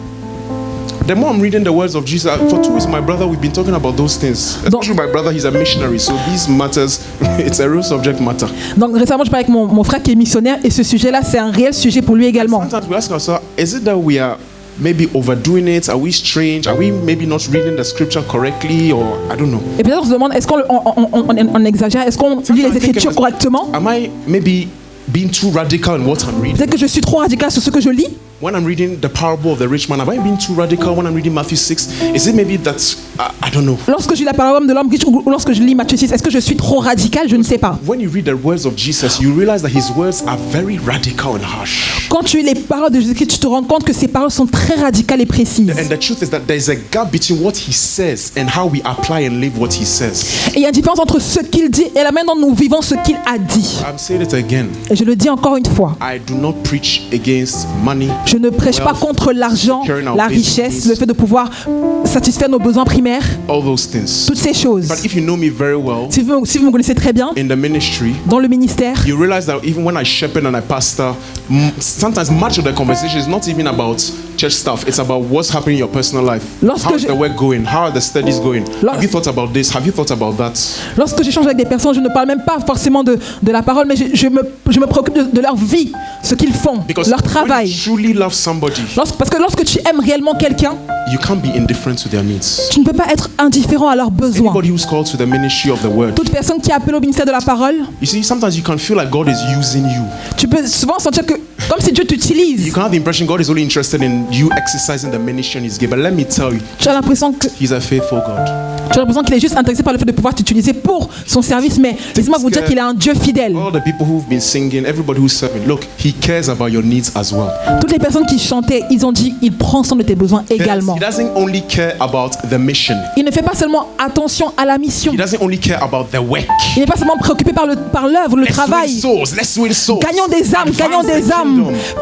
The more I'm reading the words of Jesus, for 2 weeks, my brother, we've been talking about those things. Especially my brother, he's a missionary, so these matters, it's a real subject matter. Donc récemment, je parlais avec mon frère qui est missionnaire et ce sujet-là, c'est un réel sujet pour lui également. Sometimes we ask ourselves, is it that we are maybe overdoing it? Are we strange? Are we maybe not reading the scripture correctly? Or I don't know. Et peut-être on se demande, est-ce qu'on exagère? Est-ce qu'on lit les Écritures correctement? Am I maybe being too radical in what I'm reading? Peut-être que je suis trop radical sur ce que je lis. When I'm reading the parable of the rich man, have I been too radical when I'm reading Matthew 6? Is it maybe that, I don't know. Lorsque je lis la parole de l'homme riche ou lorsque je lis Matthieu 6, est-ce que je suis trop radical? Je ne sais pas. When you read the words of Jesus, you realize that his words are very radical and harsh. Quand tu lis les paroles de Jésus-Christ, tu te rends compte que ces paroles sont très radicales et précises. And the truth is that there is a gap between what he says and how we apply and live what he says. Et il y a une différence entre ce qu'il dit et la manière dont nous vivons ce qu'il a dit. I'm saying it again. Et je le dis encore une fois. I do not preach against money. Je ne prêche pas contre l'argent, la richesse, le fait de pouvoir satisfaire nos besoins primaires, all those things. toutes ces choses. But if you know me very well, Si vous me connaissez très bien, in the ministry, dans le ministère, you realize that even when I shepherd and I pastor, sometimes much of the conversation is not even about church stuff. It's about what's happening in your personal life. How's the work going? How are the studies going? Have you thought about this? Have you thought about that? Lorsque j'échange avec des personnes, je ne parle même pas forcément de la parole, mais je me préoccupe de leur vie, ce qu'ils font, Because leur when travail. you truly love somebody, Parce que lorsque tu aimes réellement quelqu'un, you can't be indifferent to their needs. tu ne peux pas être indifférent à leurs besoins. Anybody who's called to the ministry of the word, Toute personne qui est appelée au ministère de la parole, you see, sometimes you can feel like God is using you. tu peux souvent sentir que, comme si Dieu You t'utilise, can have the impression God is only interested in you exercising the mission He's given. But let me tell you, tu as l'impression que He's a faithful God. Tu as l'impression qu'il est juste intéressé par le fait de pouvoir t'utiliser pour son service, mais laissez-moi vous dire qu'il est un Dieu fidèle. All the people who've been singing, everybody who's serving, look, He cares about your needs as well. Toutes les personnes qui chantaient, ils ont dit, il prend soin de tes besoins également. He doesn't only care about the mission. Il ne fait pas seulement attention à la mission. He doesn't only care about the work. Il n'est pas seulement préoccupé par l'œuvre, le travail. Let's win souls. Gagnons des âmes, gagnons des âmes.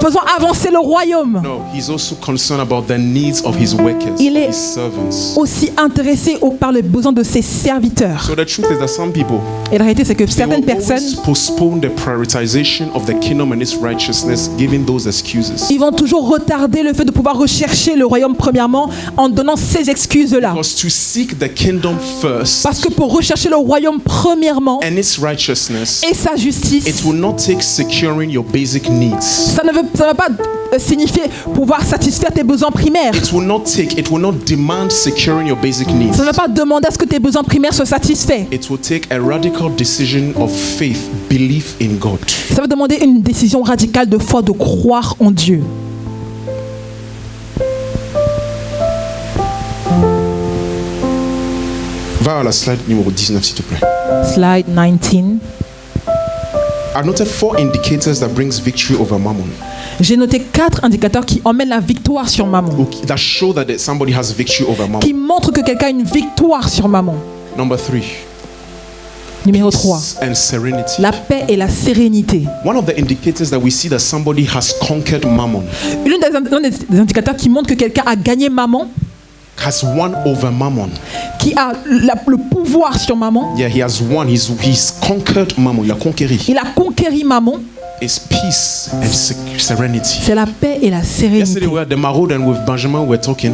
Faisons avancer le royaume. No, He's also concerned about the needs of His workers, Il est His servants. aussi intéressé par les besoins de ses serviteurs. So the truth is that some people, Et la réalité, c'est que they certaines will always personnes, postpone the prioritization of the kingdom and its righteousness, giving those excuses. ils vont toujours retarder le fait de pouvoir rechercher le royaume premièrement en donnant ces excuses-là. Because to seek the kingdom first Parce que pour rechercher le royaume premièrement and its righteousness, et sa justice, it will not take securing your basic needs. ça ne va pas signifier pouvoir satisfaire tes besoins primaires. It will not demand securing your basic needs. Ça ne va pas demander à ce que tes besoins primaires soient satisfaits. It will take a radical decision of faith, belief in God. Ça va demander une décision radicale de foi, de croire en Dieu. Va à la slide numéro 19 s'il te plaît. Slide 19. I noted 4 indicators that brings victory over mammon. J'ai noté 4 indicateurs qui emmènent la victoire sur Mammon. That show that somebody has victory over mammon. Qui montrent que quelqu'un a une victoire sur Mammon. Number 3. Numéro 3. Peace and serenity. La paix et la sérénité. One of the indicators that we see that somebody has conquered mammon. L'un des indicateurs qui montre que quelqu'un a gagné Mammon, has won over mammon. qui a le pouvoir sur Mammon. Yeah, he has won. He's conquered mammon. Il a conquéri. Il a conquéri Mammon. Is peace and serenity. C'est la paix et la sérénité. Yesterday we were at the Maraude and with Benjamin we were talking.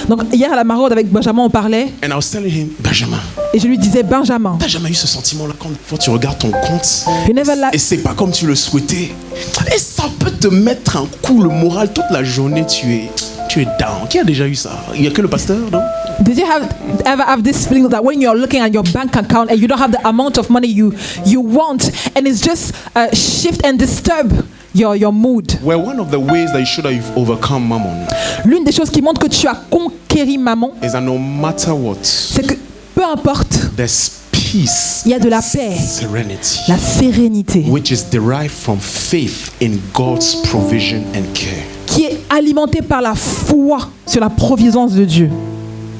Donc hier à la Maraude avec Benjamin on parlait. And I was telling him, Benjamin. Et je lui disais, Benjamin. T'as jamais eu ce sentiment-là quand tu regardes ton compte et c'est pas comme tu le souhaitais. Et ça peut te mettre un coup le moral toute la journée. Tu tu es down. Qui a déjà eu ça? Il n'y a que le pasteur, non? Did you ever have this feeling that when you're looking at your bank account and you don't have the amount of money you want, and it's just shift and disturb your mood? Well, one of the ways that you should have overcome mammon L'une des choses qui montre que tu as conquéri maman, is that no matter what, c'est que peu importe, there's peace, il y a de la paix, serenity, la sérénité, which is derived from faith in God's provision and care. qui est alimentée par la foi sur la providence de Dieu.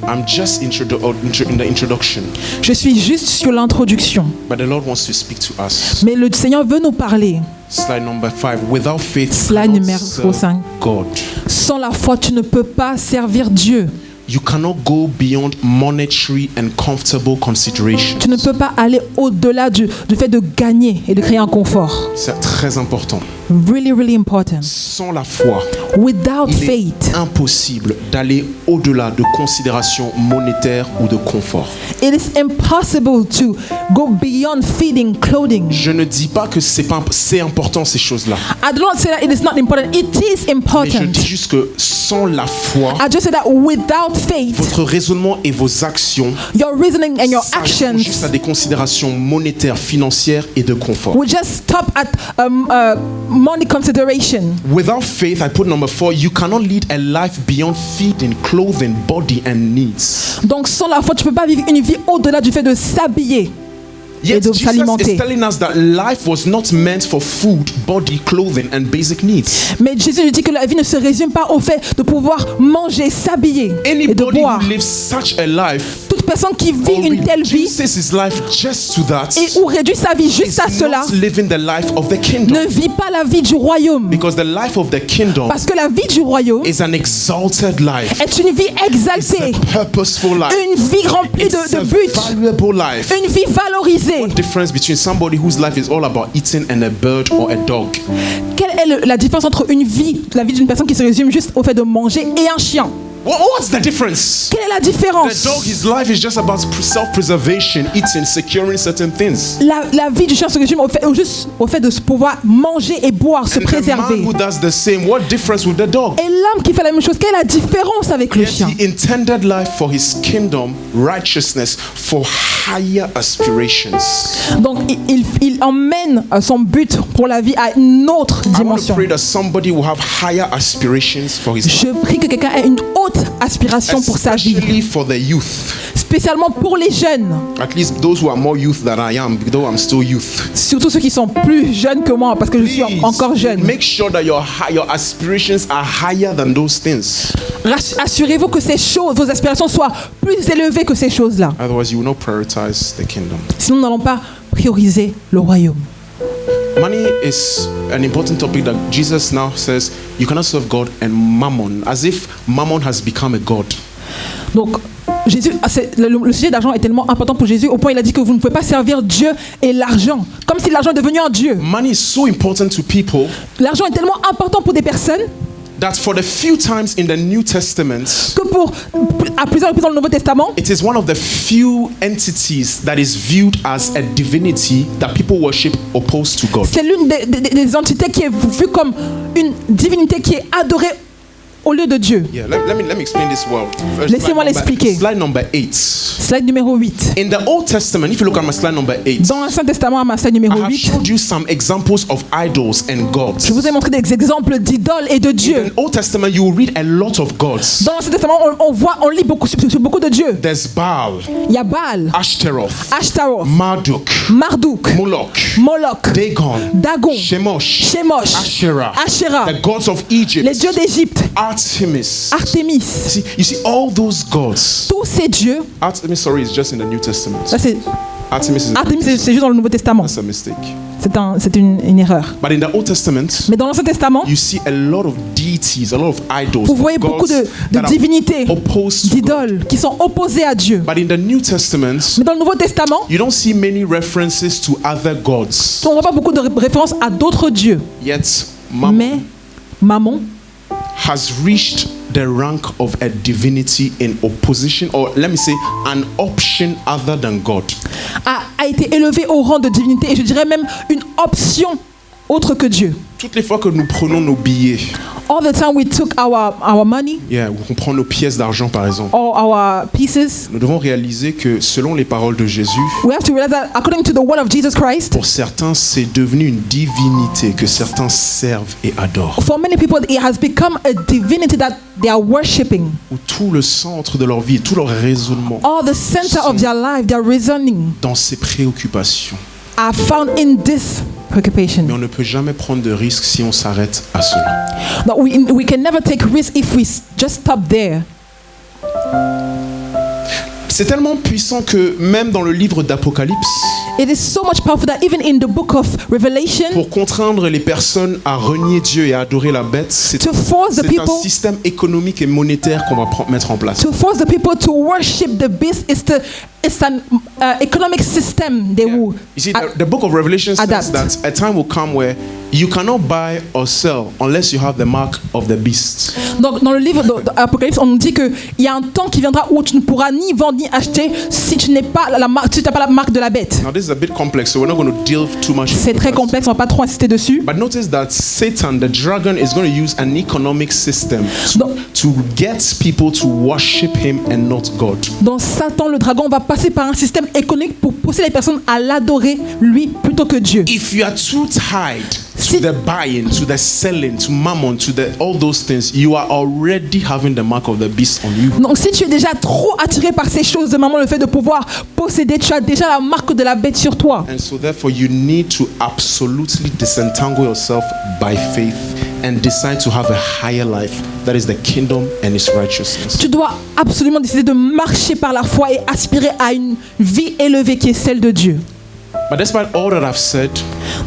I'm just in the introduction, Je suis juste sur l'introduction, but the Lord wants to speak to us. mais le Seigneur veut nous parler. Slide number 5. Without faith, you Slide cannot numéro serve 5. God. Sans la foi, tu ne peux pas servir Dieu. You cannot go beyond monetary and comfortable considerations. Tu ne peux pas aller au-delà du fait de gagner et de créer un confort. C'est très important. Really, really important. Sans la foi, Without il est faith, impossible d'aller au-delà de considérations monétaires ou de confort. it is impossible to go beyond feeding, clothing. Je ne dis pas que c'est important ces choses-là. I do not say that it is not important. It is Mais je important. dis juste que sans la foi, I just say that without faith, votre raisonnement et vos actions your reasoning and your s'ajoutent juste à actions des considérations monétaires, financières et de confort. will just stop at money consideration. Without faith, I put number 4, you cannot lead a life beyond feeding, clothing, body and needs. Donc sans la foi, tu ne peux pas vivre une vie au-delà du fait de s'habiller. Yet de Jesus s'alimenter. is telling us that life was not meant for food, body, clothing and basic needs. Mais Jésus nous dit que la vie ne se résume pas au fait de pouvoir manger, s'habiller et de Anybody boire. who lives such a life Toute personne qui or vit une telle vie reduces his life just to that et ou réduit sa vie juste à is cela not living the life of the kingdom. ne vit pas la vie du royaume. Because the life of the kingdom Parce que la vie du royaume is an exalted life. est une vie It's exaltée, a purposeful life. une vie remplie It's de a buts, valuable life. une vie valorisée. What difference between somebody whose life is all about eating and a bird or a dog? Quelle est la différence entre la vie d'une personne qui se résume juste au fait de manger et un chien? What's the difference? Quelle est la The différence? dog, his life is just about self-preservation, eating, securing certain things. La vie du chien se résume juste au fait de pouvoir manger et boire, se And the man préserver. who does the same, what difference with the dog? Et l'homme qui fait la même chose, quelle est la différence avec le Yet chien? he intended life for his kingdom, righteousness, for higher aspirations. Donc il emmène son but pour la vie à une autre I want to dimension. pray that somebody will have higher aspirations for his life, Je prie que quelqu'un ait une haute aspiration pour sa vie, especially for the youth. spécialement pour les jeunes, At least those who are more youth than I am, though I'm still youth. surtout ceux qui sont plus jeunes que moi, parce que je suis encore jeune. Make sure that your aspirations are higher than those things. Assurez-vous que ces choses, vos aspirations soient plus élevées que ces choses-là. Otherwise, you will not prioritize the kingdom. Sinon, nous n'allons pas prioriser le royaume. Money is an important topic that Jesus now says you cannot serve God and mammon, as if mammon has become a god. Donc, Jésus, le sujet d'argent est tellement important pour Jésus au point il a dit que vous ne pouvez pas servir Dieu et l'argent, comme si l'argent est devenu un Dieu. Money is so important to people L'argent est tellement important pour des personnes that for the few times in the New Testament, que à plusieurs reprises dans le Nouveau Testament, it is one of the few entities that is viewed as a divinity that people worship opposed to God. c'est l'une des entités qui est vue comme une divinité qui est adorée au lieu de Dieu. Yeah, let me explain this well. Laissez-moi l'expliquer. Slide number 8. Slide numéro 8. In the Old Testament, if you look at my slide number 8, Dans l'Ancien Testament, à ma slide I numéro have 8, showed you some examples of idols and gods. je vous ai montré des exemples d'idoles et de In dieux. the Old Testament, you will read a lot of gods. Dans l'Ancien Testament, on lit beaucoup sur beaucoup de dieux. There's Baal, Il y a Baal, Ashtaroth, Ashtaroth, Marduk, Marduk, Moloch, Moloch, Dagon, Dagon, Shemosh, Shemosh, Asherah, Asherah, the gods of Egypt, les dieux d'Égypte, Artemis. Artémis. You see all those gods. Tous ces dieux, Artemis, sorry, is just in the New Testament. ça c'est Artemis is Artémis, c'est juste dans le Nouveau Testament. that's a mistake. C'est une erreur. But in the Old Testament, Mais dans l'Ancien Testament, you see a lot of deities, a lot of idols, vous voyez beaucoup gods de that are divinités, opposed to God. d'idoles qui sont opposées à Dieu. But in the New Testament, Mais dans le Nouveau Testament, you don't see many references to other gods. on ne voit pas beaucoup de références à d'autres dieux. Yet, Mais Mammon has reached the rank of a divinity in opposition, or let me say, an option other than God. a été élevé au rang de divinité et je dirais même une option autre que Dieu. Toutes les fois que nous prenons nos billets, All the time we took our money ou qu'on prend nos pièces d'argent par exemple, or our pieces, nous devons réaliser que selon les paroles de Jésus, we have to realize that according to the word of Jesus Christ, pour certains, c'est devenu une divinité que certains servent et adorent. for many people it has become a divinity that they are worshipping. Où tout le centre de leur vie, tout leur raisonnement All the center of their life, their reasoning dans ces préoccupations. are found in this Mais preoccupation. on ne peut jamais prendre de risques si on s'arrête à cela. But we can never take risk if we just stop there. C'est tellement puissant que même dans le livre d'Apocalypse, It is so much powerful that even in the book of Revelation, pour contraindre les personnes à renier Dieu et à adorer la bête, c'est to force the un people système économique et monétaire qu'on va mettre en place. to force the people to worship the beast is it's an economic system they will You see, the book of Revelation says adapt. that a time will come where you cannot buy or sell unless you have the mark of the beast. Donc, dans le livre d'Apocalypse, on nous dit qu'il y a un temps qui viendra où tu ne pourras ni vendre ni acheter si tu n'as pas la marque de la bête. Now, this is a bit complex, so we're not going to delve too much C'est into très that. complexe, on ne va pas trop insister dessus. But notice that Satan, the dragon, is going to use an economic system to get people to worship him and not God. Dans Satan, le dragon va passer par un système économique pour pousser les personnes à l'adorer lui plutôt que Dieu. If you are too tied to the buying, to the selling, to mammon, to all those things, you are already having the mark of the beast on you. Donc si tu es déjà trop attiré par ces choses de maman, le fait de pouvoir posséder, tu as déjà la marque de la bête sur toi. And so therefore you need to absolutely disentangle yourself by faith and decide to have a higher life, that is the kingdom and its righteousness. Tu dois absolument décider de marcher par la foi et aspirer à une vie élevée qui est celle de Dieu. But despite all that I've said,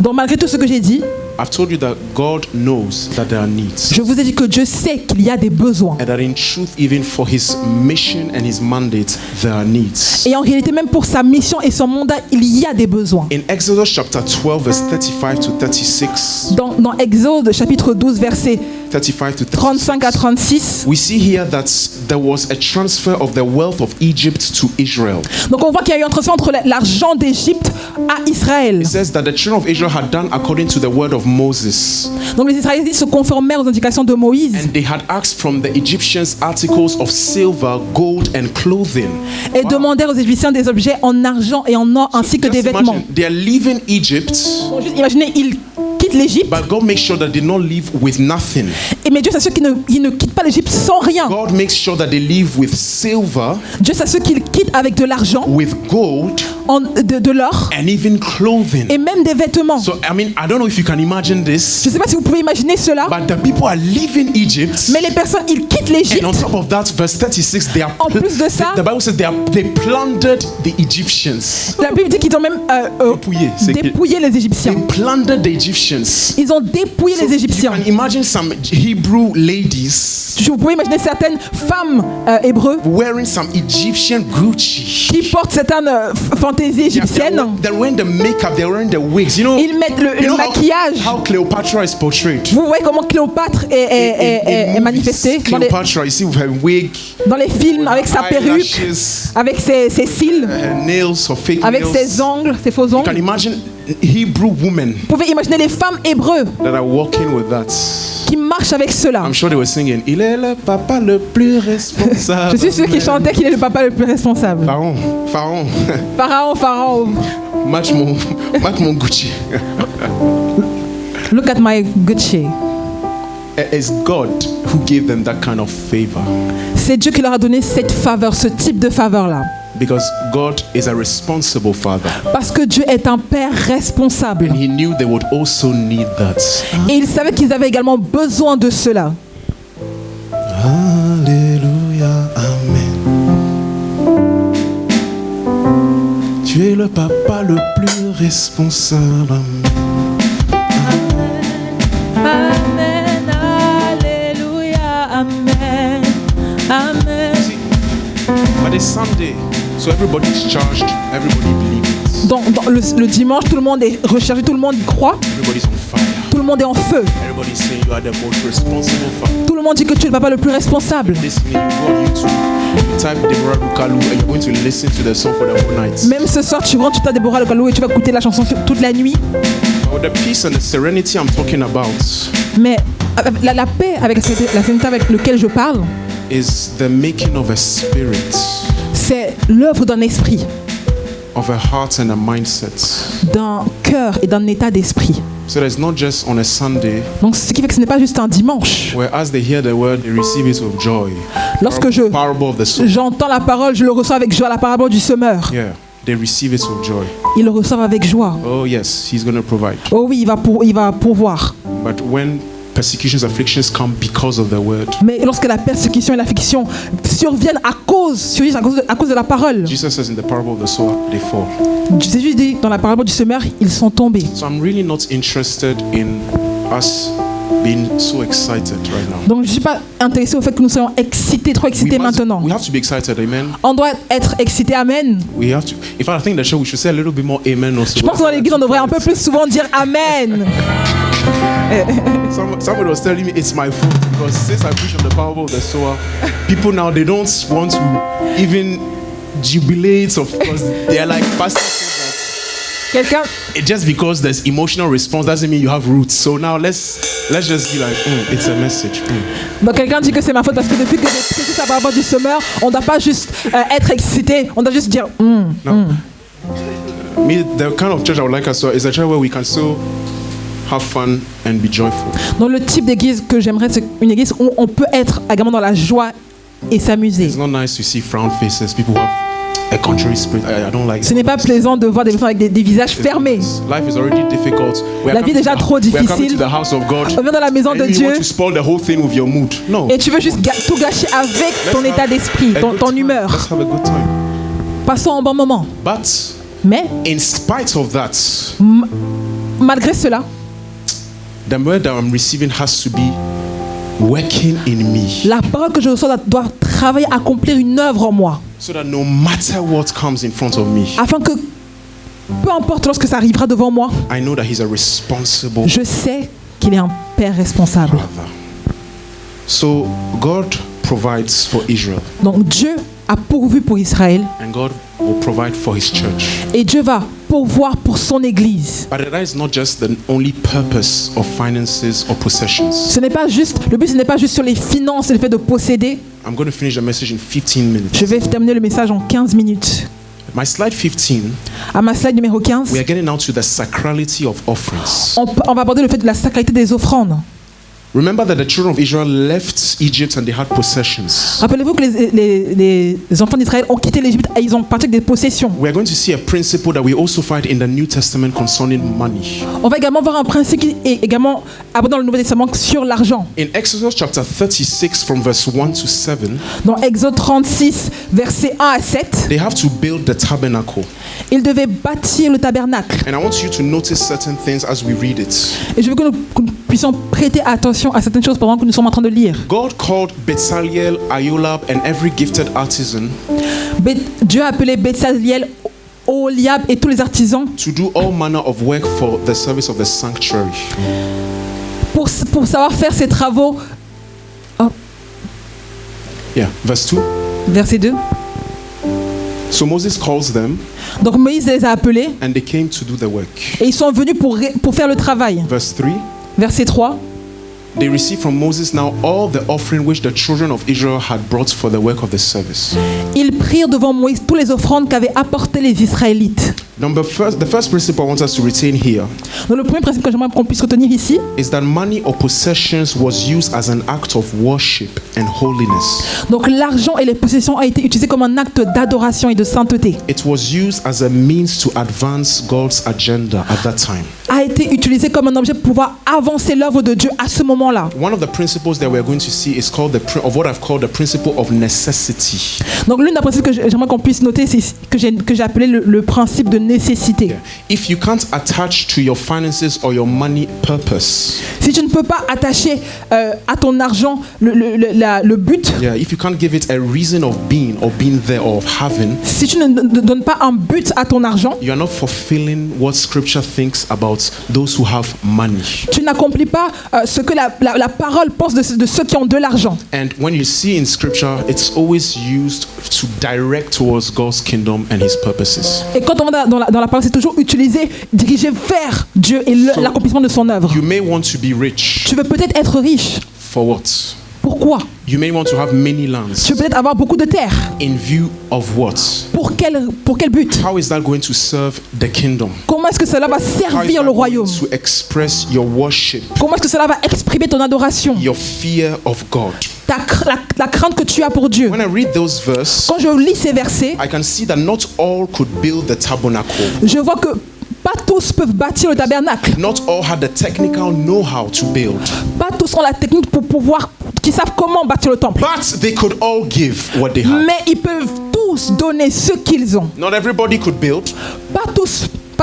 Donc malgré tout ce que j'ai dit, I've told you that God knows that there are needs. je vous ai dit que Dieu sait qu'il y a des besoins. And that in truth, even for his mission and his mandate, there are needs. Et en réalité, même pour sa mission et son mandat, il y a des besoins. In Exodus chapter 12, verse 35 to 36, Dans Exode chapitre 12, versets 35 to 35 à 36, we see here that there was a transfer of the wealth of Egypt to Israel. donc on voit qu'il y a eu un transfert entre l'argent d'Égypte à Israël. It says that the children of Israel had done according to the word of Moses. Donc les Israélites se conformèrent aux indications de Moïse And they had asked from the Egyptians articles of silver, gold, and clothing. et demandèrent aux Égyptiens des objets en argent et en or ainsi que Just des vêtements. imagine, they are leaving Egypt, Donc, juste imaginez, ils quittent l'Égypte, but God makes sure that they don't leave with nothing. mais Dieu s'assure qu'ils ne quittent pas l'Égypte sans rien. God makes sure that they leave with silver, Dieu s'assure qu'ils quittent avec de l'argent, with gold, de l'or and even clothing. et même des vêtements. So, I mean, I don't know if you can imagine Je this, ne sais pas si vous pouvez imaginer cela, but the people are leaving Egypt. mais les personnes, ils quittent And l'Égypte. on top of that, verse 36, they are En plus de ça, the Bible says they plundered the Egyptians. La Bible dit qu'ils ont même Dépouillé, c'est que- dépouillé les Égyptiens. They plundered the Egyptians. Ils ont dépouillé So les Égyptiens. You can imagine some Hebrew ladies Vous pouvez imaginer certaines femmes hébreux wearing some Egyptian Gucci. qui portent certaines fantaisies égyptiennes. They're wearing the makeup, they're wearing the wigs. You know, Ils mettent le you know maquillage. how Cleopatra is portrayed. Vous voyez comment Cléopâtre est movies, manifestée Cleopatra, you see with her wig, dans les films, avec sa perruque, eyelashes, avec ses cils, her nails or fake avec nails. ses ongles, ses faux You can ongles. imagine Hebrew women Vous pouvez imaginer les femmes hébreux that are walking with that. qui marchent avec cela. I'm sure they were singing, il est le papa le plus responsable. Je suis sûr qu'ils chantaient qu'il est le papa le plus responsable. Pharaon, Pharaon, Pharaon, Pharaon, match mon Gucci. look at my Gucci. It's God who gave them that kind of favor. C'est Dieu qui leur a donné cette faveur, ce type de faveur-là. Because God is a responsible father. Parce que Dieu est un père responsable. And he knew they would also need that. Et il savait qu'ils avaient également besoin de cela. Alléluia, Amen. Tu es le papa le plus responsable. Amen, alléluia, amen, amen. But it's Sunday, so everybody's charged, everybody believes. Donc, le dimanche, tout le monde est rechargé, tout le monde y croit, Everybody's on fire. tout Tout le monde est en feu. Everybody's saying you are the most responsible father. Tout le monde dit que tu es le papa le plus responsable. This means you go on YouTube, you type Deborah Lukalu, and you're going to listen to the song for the whole night. Même ce soir, tu rentres, tu tapes Deborah Lukalu et tu vas écouter la chanson toute la nuit. But the peace and the serenity I'm talking about Mais la paix avec la sérénité avec laquelle je parle, is the making of a spirit, c'est l'œuvre d'un esprit, of a heart and a mindset. d'un cœur et d'un état d'esprit. So that it's not just on a Sunday Donc, ce qui fait que ce n'est pas juste un dimanche. where as they hear the word, they receive it with joy. Lorsque Parable of the sower. j'entends la parole, je le reçois avec joie, la parole du semeur. Yeah, they receive it with joy. Ils le reçoivent avec joie. Oh yes, he's going to provide. Oh oui, il va pourvoir. But when persecutions, afflictions come because of the word, Mais lorsque la persécution et l'affliction surviennent à cause de la parole, Jesus says in the parable of the sower, they fall. Jésus dit dans la parole du semeur, ils sont tombés. So I'm really not interested in us being so excited right now. Donc je ne suis pas intéressé au fait que nous soyons excités, trop excités maintenant. We have to be excited, amen. On doit être excités, amen. We have to. In fact, I think the show we should say a little bit more amen also. Je pense que dans l'église, on devrait un peu plus souvent dire amen. Somebody was telling me it's my fault because since I preach on the parable of the sower, people now they don't want to even jubilate because they are like pastor said Quelqu'un, that just because there's emotional response doesn't mean you have roots. So now let's just be like it's a message. donc quelqu'un dit que c'est ma faute parce que depuis que j'ai prêché sa parole du semeur, on ne doit pas juste être excité, on doit juste dire Me, the kind of church I would like us to is a church where we can still have fun and be joyful. Donc le type d'église que j'aimerais, c'est une église où on peut être également dans la joie et s'amuser. It's not nice to see frown faces, people who have a contrary spirit. I don't like. Ce n'est pas plaisant de voir des personnes avec des visages fermés. Life is already difficult. La vie est déjà trop We are coming difficile. to the house of God. On vient dans la maison de And you Dieu want to spoil the whole thing with your mood. No. et tu veux juste tout gâcher avec ton état d'esprit, A good ton time. humeur. Let's have a good time. Passons un bon moment. But Mais in spite of that, malgré cela, the word that I'm receiving has to be working in me, la parole que je reçois doit travailler, accomplir une œuvre en moi. so that no matter what comes in front of me, Afin que, peu importe lorsque ça arrivera devant moi, I know that He's a responsible je sais qu'il est un père responsable. Father. So God provides for Israel, Donc Dieu a pourvu pour Israël and God will provide for His church. et Dieu va pourvoir pour son église. But that is not just the only purpose of finances or possessions. Ce n'est pas juste, le but ce n'est pas juste sur les finances et le fait de posséder. I'm going to finish the message in 15 minutes. Je vais terminer le message en 15 minutes. My slide 15, À ma slide numéro 15, we are getting now to the sacrality of offerings. on va aborder le fait de la sacralité des offrandes. Remember that the children of Israel left Egypt and they had possessions. Rappelez-vous que les enfants d'Israël ont quitté l'Égypte et ils ont parti des possessions. We are going to see a principle that we also find in the New Testament concerning money. On va également voir un principe qui est également abordé dans le Nouveau Testament sur l'argent. In Exodus chapter 36 from verse 1 to 7, Dans Exode 36, versets 1 à 7, they have to build the tabernacle. ils devaient bâtir le tabernacle. And I want you to notice certain things as we read it. Et je veux que nous puissions prêter attention à certaines choses pendant que nous sommes en train de lire. God called Bezalel, Aholiab, and every gifted artisan Dieu a appelé Bezalel, Oholiab et tous les artisans to do all manner of work for the service of the sanctuary. pour savoir faire ces travaux. Yeah, verse 2. Verset 2. So Moses calls them Donc Moïse les a appelés and they came to do the work. et ils sont venus pour faire le travail. Verse 3. Verset 3. They received from Moses now all the offering which the children of Israel had brought for the work of the service. Ils prirent devant Moïse toutes les offrandes qu'avaient apportées les Israélites. The first principle I want us to retain here Donc le premier principe que j'aimerais qu'on puisse retenir ici, is that money or possessions was used as an act of worship and holiness. donc l'argent et les possessions ont été utilisés comme un acte d'adoration et de sainteté. It was used as a means to advance God's agenda at that time. A été utilisé comme un objet pour pouvoir avancer l'œuvre de Dieu à ce moment-là. One of the principles that we're going to see is called of what I've called the principle of necessity. Donc l'une des principes que j'aimerais qu'on puisse noter, c'est que j'ai appelé le principe de nécessité. If you can't attach to your finances or your money purpose, Si tu ne peux pas attacher à ton argent le but, if you can't give it a reason of being there or of having, si tu ne donnes pas un but à ton argent, you are not fulfilling what Scripture thinks about those who have money. tu n'accomplis pas ce que la parole pense de ceux qui ont de l'argent. And when you see in Scripture, it's always used to direct towards God's kingdom and His purposes. Et quand on va dans la parole, c'est toujours utilisé, dirigé vers Dieu et l'accomplissement de son œuvre. You may want to be rich. Tu veux peut-être être riche. For what? Pourquoi? You may want to have many lands. Tu veux peut-être avoir beaucoup de terres. In view of what? Pour quel but? How is that going to serve the kingdom? Comment est-ce que cela va How is servir that le royaume? going to express your worship, Comment est-ce que cela va exprimer ton adoration? your fear of God? La crainte que tu as pour Dieu. When I read those verses, Quand je lis ces versets, I can see that not all could build the tabernacle. je vois que pas tous peuvent bâtir le tabernacle. Not all had the technical know-how to build. Pas tous ont la technique pour pouvoir, qui savent comment bâtir le temple. But they could all give what they had. Mais ils peuvent tous donner ce qu'ils ont. Not everybody could build. Pas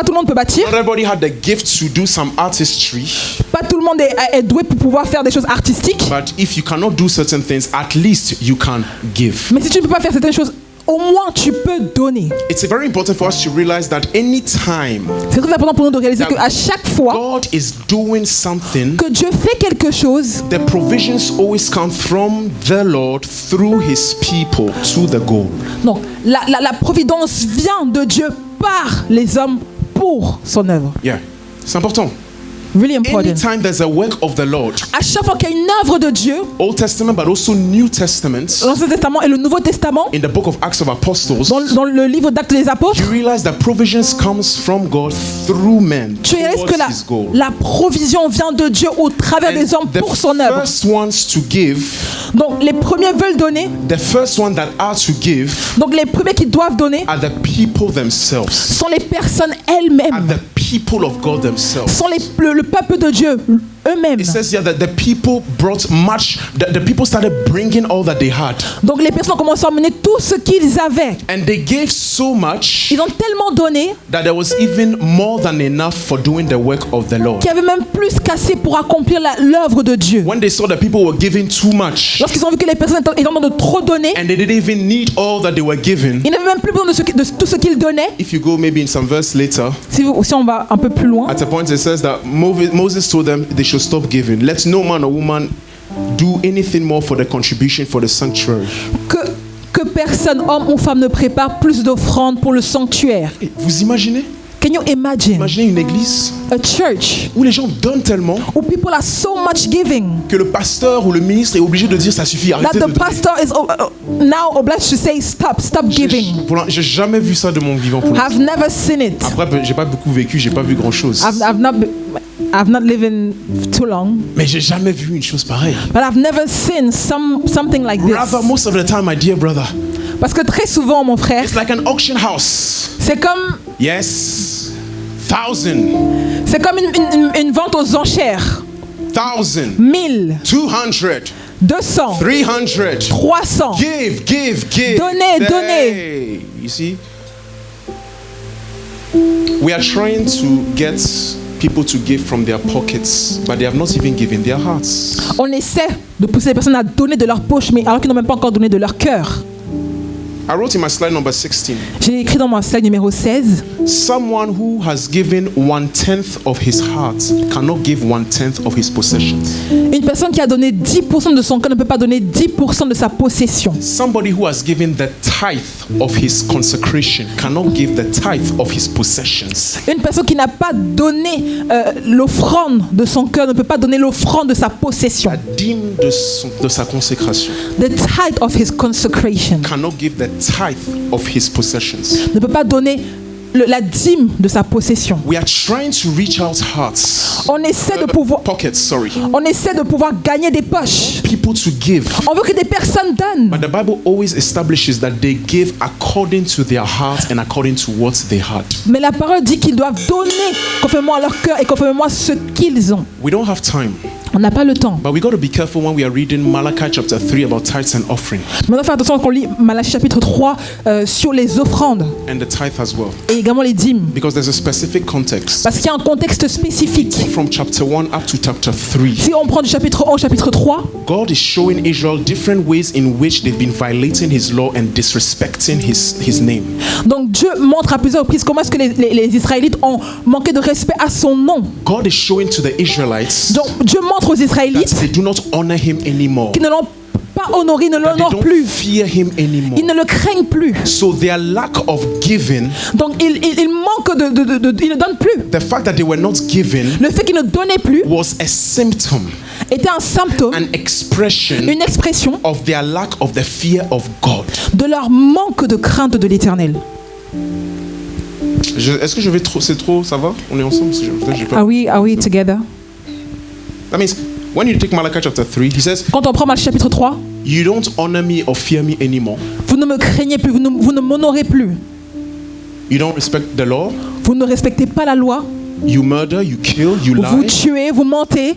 tout le monde peut bâtir. Not everybody had the gift to do some artistry. Pas tout le monde est doué pour pouvoir faire des choses artistiques. But if you cannot do certain things, at least you can give. Mais si tu ne peux pas faire certaines choses, au moins tu peux donner. It's very important for us to realize that any time C'est très important pour nous de réaliser qu'à chaque fois God is doing something, que Dieu fait quelque chose, the provisions always come from the Lord through His people to the goal. donc la providence vient de Dieu par les hommes pour son œuvre. Yeah, c'est important. Really important. Anytime there's a work of the Lord, À chaque fois qu'il y a une œuvre de Dieu, Old Testament but also New Testament, l'Ancien Testament et le Nouveau Testament, in the book of Acts of Apostles, dans le livre d'Actes des Apôtres, you realize that provisions comes from God through men tu réalises que towards His goal. la provision vient de Dieu au travers des hommes And pour son the œuvre. first ones to give, Donc les premiers veulent donner, the first ones that are to give donc les premiers qui doivent donner are the people themselves, sont les personnes are elles-mêmes, the people of God themselves. sont le peuple de Dieu eux-mêmes. It says here that the people brought much, the people started bringing all that they had. Donc les personnes ont commencé à mener tout ce qu'ils avaient. And they gave so much Ils ont tellement donné that there was even more than enough for doing the work of the Lord. qu'il y avait même plus qu'assez pour accomplir l'œuvre de Dieu. When they saw that people were giving too much Lorsqu'ils ont vu que les personnes étaient en train de trop donner, and they didn't even need all that they were given, ils n'avaient même plus besoin de tout ce qu'ils donnaient. if you go maybe in some verse later, Si on va un peu plus loin, at a point it says that Moses told them they should stop giving. Let no man or woman do anything more for the contribution for the sanctuary. que personne, homme ou femme, ne prépare plus d'offrandes pour le sanctuaire. Vous imaginez? Can you imagine Imaginez une église a church où les gens donnent tellement where people are so much giving que le pasteur ou le ministre est obligé de dire ça suffit, that arrêtez the de donner. pastor is now obliged to say stop giving? J'ai jamais vu ça de mon vivant pour l'instant. I've never seen it. Après, j'ai pas beaucoup vécu, j'ai pas vu grand chose. I've not lived in too long, Mais j'ai jamais vu une chose pareille. but I've never seen something like Rather, this. most of the time, my dear brother, Parce que très souvent, mon frère, it's like an auction house. c'est comme Yes, 1,000, une vente aux enchères. 1,000, 1000, 200, 200, 300. 300. Give. Donnez. Hey, you see, we are trying to get people to give from their pockets, but they have not even given their hearts. On essaie de pousser les personnes à donner de leur poche, mais alors qu'ils n'ont même pas encore donné de leur cœur. I wrote in my slide number 16, J'ai écrit dans mon slide numéro 16, someone who has given 1/10 of his heart cannot give 1/10 of his possessions. une personne qui a donné 10% de son cœur ne peut pas donner 10% de sa possession. Somebody who has given the tithe of his consecration cannot give the tithe of his possessions. Une personne qui n'a pas donné l'offrande de son cœur ne peut pas donner l'offrande de sa possession. La dîme de sa consécration The tithe of his consecration. cannot give the tithe of his possessions. Ne peut pas donner la dîme de sa possession. We are trying to reach out hearts, On essaie de pouvoir, pockets, sorry, on essaie de pouvoir gagner des poches. people to give. On veut que des personnes donnent. But the Bible always establishes that they give according to their heart and according to what they had. Mais la parole dit qu'ils doivent donner conformément à leur cœur et conformément à ce qu'ils ont. We don't have time. On n'a pas le temps. But we got to be careful when we are reading Malachi chapter 3 about tithes and offering, Mais on doit faire attention quand on lit Malachie chapitre 3 sur les offrandes and the tithe as well, et également les dîmes. because there's a specific context. Parce qu'il y a un contexte spécifique. From chapter 1 up to chapter 3, Si on prend du chapitre 1 au chapitre 3, God is showing Israel different ways in which they've been violating his law and disrespecting his name. donc Dieu montre à plusieurs reprises comment est-ce que les Israélites ont manqué de respect à son nom. God is showing to the Israelites Donc Dieu montre aux that Israélites they do not honor him anymore, qu'ils ne l'ont pas honoré, ils ne that they l'honorent don't plus, fear him anymore. ils ne le craignent plus. So their lack of giving, Donc ils manquent ils ne donnent plus. the fact that they were not given, Le fait qu'ils ne donnaient plus was a symptom, était un symptôme, an expression une expression of their lack of the fear of God. de leur manque de crainte de l'Éternel. Est-ce que je vais trop, c'est trop, ça va? On est ensemble? Parce que peut-être j'ai pas- Are we together? That means when you take Malachi chapter 3, he says, Quand on prend Malachie chapitre 3, you don't honor me or fear me anymore. vous ne me craignez plus, vous ne m'honorez plus. You don't respect the law. Vous ne respectez pas la loi, You murder, you kill, you vous lie. tuez, vous mentez.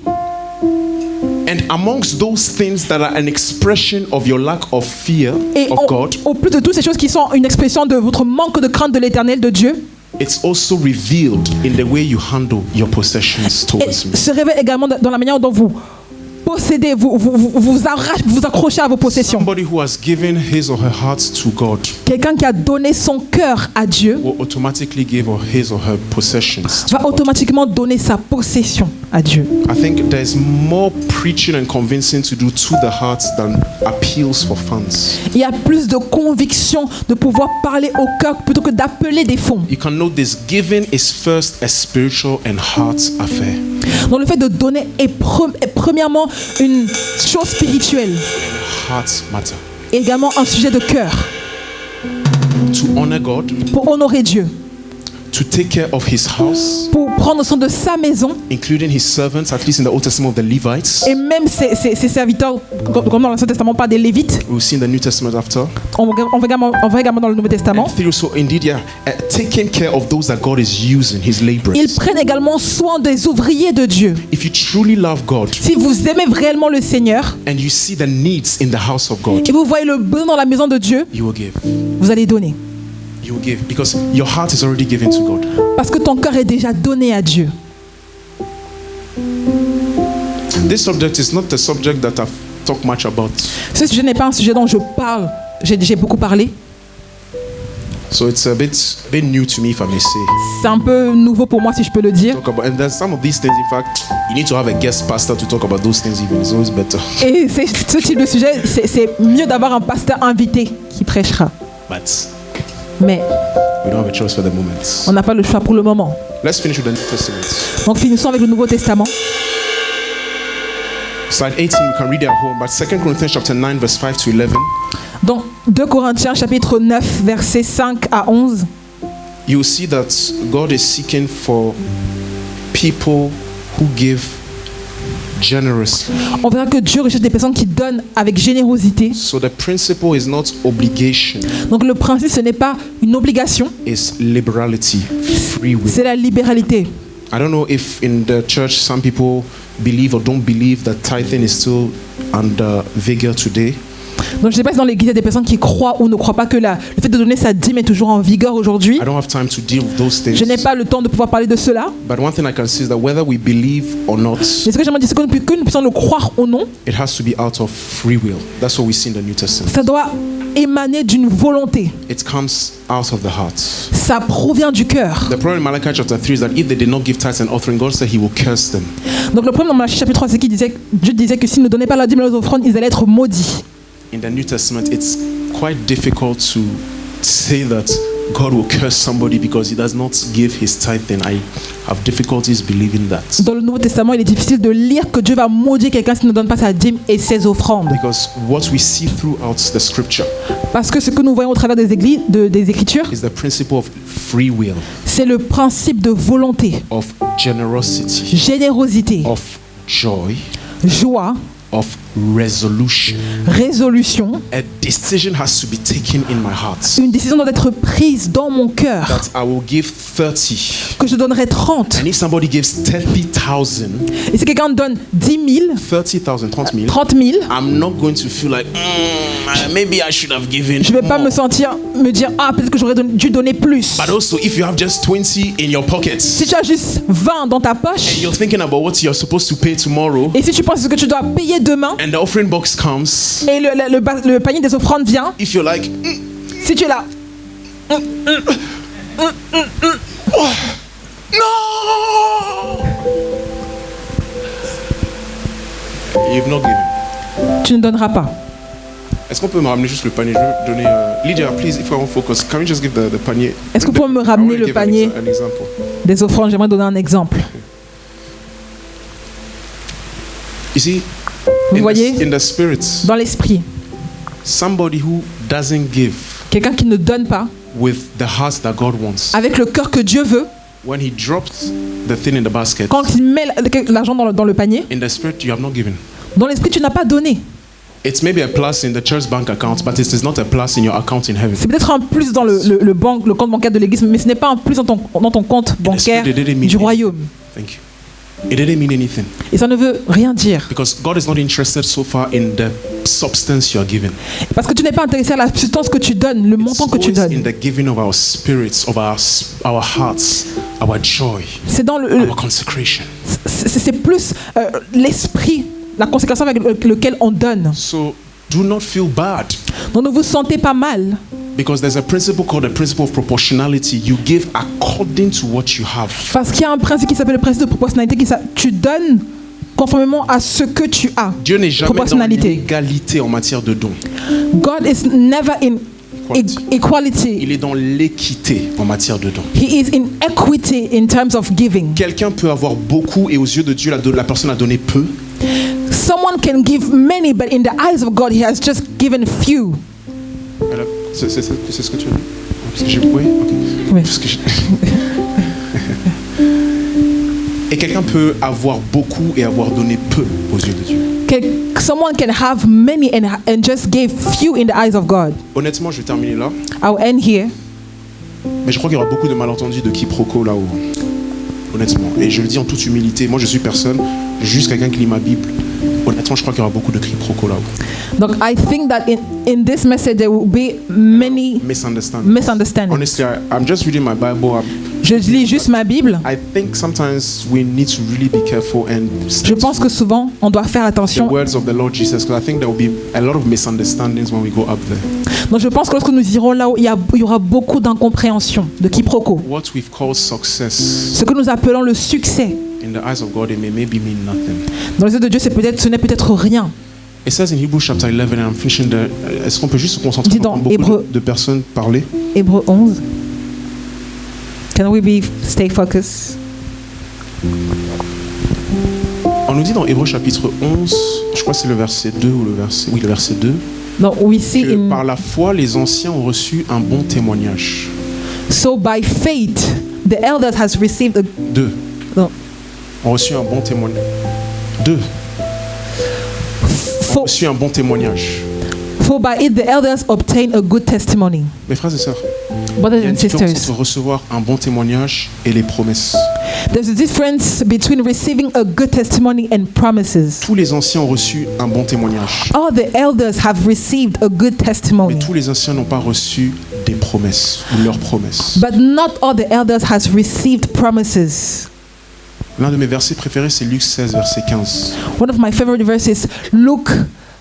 And amongst those things that are an expression of your lack of fear Et of God, au plus de toutes ces choses qui sont une expression de votre manque de crainte de l'Éternel, de Dieu, it's also revealed in the way you handle your possessions et towards me. se révèle également dans la manière dont vous possédez, vous accrochez à vos possessions. Somebody who has given his or her heart to God Quelqu'un qui a donné son cœur à Dieu will automatically give his or her possessions to va God. automatiquement donner sa possession à Dieu. I think there's more preaching and convincing to do to the heart than appeals for funds. Il y a plus de conviction de pouvoir parler au cœur plutôt que d'appeler des fonds. You can know this: giving is first a spiritual and heart affair. Donc le fait de donner est premièrement une chose spirituelle, Heart matter. et également un sujet de cœur To honor God, pour honorer Dieu, to take care of his house, pour prendre soin de sa maison including his servants, at least in the Old Testament of the Levites. et même ses serviteurs, comme dans l'Ancien Testament, pas des Lévites. We'll see in the New Testament after. On va également dans le Nouveau Testament. And three, so indeed, yeah, taking care of those that God is using, his Ils laborers. prennent également soin des ouvriers de Dieu. If you truly love God Si vous aimez réellement le Seigneur and you see the needs in the house of God, et vous voyez le besoin dans la maison de Dieu, you will give. vous allez donner. You will give because your heart is already given to God. Parce que ton cœur est déjà donné à Dieu. This subject is not the subject that I've talked much about. Ce sujet n'est pas un sujet dont je parle, j'ai beaucoup parlé. So it's a bit new to me, if I may say. C'est un peu nouveau pour moi si je peux le dire. Talk about, and there's some of these things, in fact, you need to have a guest pastor to talk about those things even. It's always better. Et ce type de sujet, c'est mieux d'avoir un pasteur invité qui prêchera. But Mais we don't have a choice for the moment. on n'a pas le choix pour le moment. Let's finish with the New Testament. Donc finissons avec le Nouveau Testament. Slide 18, we can read it at home, but 2 Corinthians chapter 9, verse 5 to 11. Dans 2 Corinthiens chapitre 9 versets 5 à 11, You'll see that God is seeking for people who give generously. on verra que Dieu recherche des personnes qui donnent avec générosité. So the principle is not obligation, Donc le principe, ce n'est pas une obligation, it's liberality, free will. c'est la libéralité. I don't know if in the church some people believe or don't believe that tithing is still under vigor today. Donc je ne sais pas si dans l'église il y a des personnes qui croient ou ne croient pas que le fait de donner sa dîme est toujours en vigueur aujourd'hui. I don't have time to deal with those things. Je n'ai pas le temps de pouvoir parler de cela. But one thing I can see is that whether we believe or not, Mais ce que j'aimerais dire, c'est que nous puissions le croire ou non, it has to be out of free will. That's what we see in the New Testament. ça doit émaner d'une volonté. It comes out of the heart. Ça provient du cœur. The problem in Malachi chapter 3 is that if they did not give tithes and offering, God said he will curse them. Donc le problème dans Malachie chapitre 3, c'est que Dieu disait que s'ils ne donnaient pas la dîme et les offrandes, ils allaient être maudits. In the New Testament, it's quite difficult to say that God will curse somebody because he does not give his tithing. I have difficulties believing that. Dans le Nouveau Testament, il est difficile de lire que Dieu va maudire quelqu'un s'il ne donne pas sa dîme et ses offrandes. Because what we see throughout the scripture Parce que ce que nous voyons au travers des Écritures, is the principle of free will, c'est le principe de volonté, of generosity, générosité, of joy, joie, of resolution. Résolution. A decision has to be taken in my heart Une décision doit être prise dans mon cœur that I will give 30. que je donnerai 30. And if somebody gives 30,000, Et si quelqu'un donne 10 000, 30,000, 30 000, 30 000, I'm not going to feel like, maybe I should have given je ne vais pas more. me dire, ah, peut-être que j'aurais dû donner plus. But also, if you have just 20 in your pockets, Si tu as juste 20 dans ta poche, and you're thinking about what you're supposed to pay tomorrow, et si tu penses que tu dois payer demain, and the offering box comes, et le panier des offrandes vient, if you're like, si tu es là, no, you've not given. tu ne donneras pas. Est-ce qu'on peut me ramener juste le panier? Je vais donner. Lydia, please, if I want focus, can we just give the panier? Est-ce que vous pouvez me I ramener wanna le give panier an example. des offrandes? J'aimerais donner un exemple. You see, Vous voyez, in the spirit, dans l'esprit, somebody who doesn't give quelqu'un qui ne donne pas with the heart that God wants, avec le cœur que Dieu veut, when he dropped the thing in the basket, quand il met l'argent dans le panier, in the spirit, you have not given. dans l'esprit, tu n'as pas donné. It's maybe a plus in the church bank account, but it is not a plus in your account in heaven. C'est peut-être un plus dans le compte bancaire de l'église, mais ce n'est pas un plus dans ton compte bancaire du royaume. Thank you. It didn't mean anything. Et ça ne veut rien dire. Because God is not interested so far in the substance you are given. Parce que tu n'es pas intéressé à la substance que tu donnes, le montant que tu It's always in donnes. the giving of our spirits, of our hearts, our joy, C'est dans our consecration. c'est plus l'esprit, la consécration avec lequel on donne. So do not feel bad. Donc ne vous sentez pas mal. Because there's a principle called the principle of proportionality. You give according to what you have. Parce qu'il y a un principe qui s'appelle le principe de proportionnalité, tu donnes conformément à ce que tu as. Dieu n'est jamais dans Proportionnalité. l'égalité en matière de dons. God is never in equality. Il est dans l'équité en matière de dons. He is in equity in terms of giving. Quelqu'un peut avoir beaucoup et aux yeux de Dieu, la personne a donné peu. Someone can give many, but in the eyes of God, he has just given few. C'est ce que tu as dit? Parce que oui, ok. Oui. Parce que et quelqu'un peut avoir beaucoup et avoir donné peu aux yeux de Dieu. Someone can have many and just give few in the eyes of God. Honnêtement, je vais terminer là. I'll end here. Mais je crois qu'il y aura beaucoup de malentendus, de quiproquos là-haut. Honnêtement. Et je le dis en toute humilité. Moi, je suis personne. Je suis juste quelqu'un qui lit ma Bible. Honnêtement, je crois qu'il y aura beaucoup de quiproquos là-haut. Donc, I think that in this message there will be many misunderstandings. Honestly, I'm just reading my Bible. Je lis juste ma Bible. I think sometimes we need to really be careful and Je pense que souvent on doit faire the attention. words of the Lord Jesus, because I think there will be a lot of misunderstandings when we go up there. Donc je pense que lorsque nous irons là-haut, il y aura beaucoup d'incompréhension, de quiproquos. What we've called success Ce que nous appelons le succès, in the eyes of God, it may maybe mean nothing. dans les yeux de Dieu, ce n'est peut-être rien. It says in Hebrews chapter 11, and I'm finishing the. Est-ce qu'on peut juste se concentrer Dis dans sur beaucoup Hébreux. de personnes parler? Hébreux 11. Can we stay focused? On nous dit dans Hébreux chapitre 11, je crois que c'est le verset 2 ou le verset 2, Donc we see que par la foi les anciens ont reçu un bon témoignage. So by faith the elders has received a 2. no, Ont reçu un bon témoignage. 2. Ont reçu un bon témoignage. for by it the elders obtain a good testimony. Mes frères et sœurs, Brothers il y a and une différence sisters, entre recevoir un bon témoignage et les promesses. there's a difference between receiving a good testimony and promises. Tous les anciens ont reçu un bon témoignage. All the elders have received a good Mais testimony, tous les anciens n'ont pas reçu des promesses ou leurs promesses. but not all the elders has received promises. L'un de mes versets préférés, c'est Luc 16, verset 15. One of my favorite verses, Luke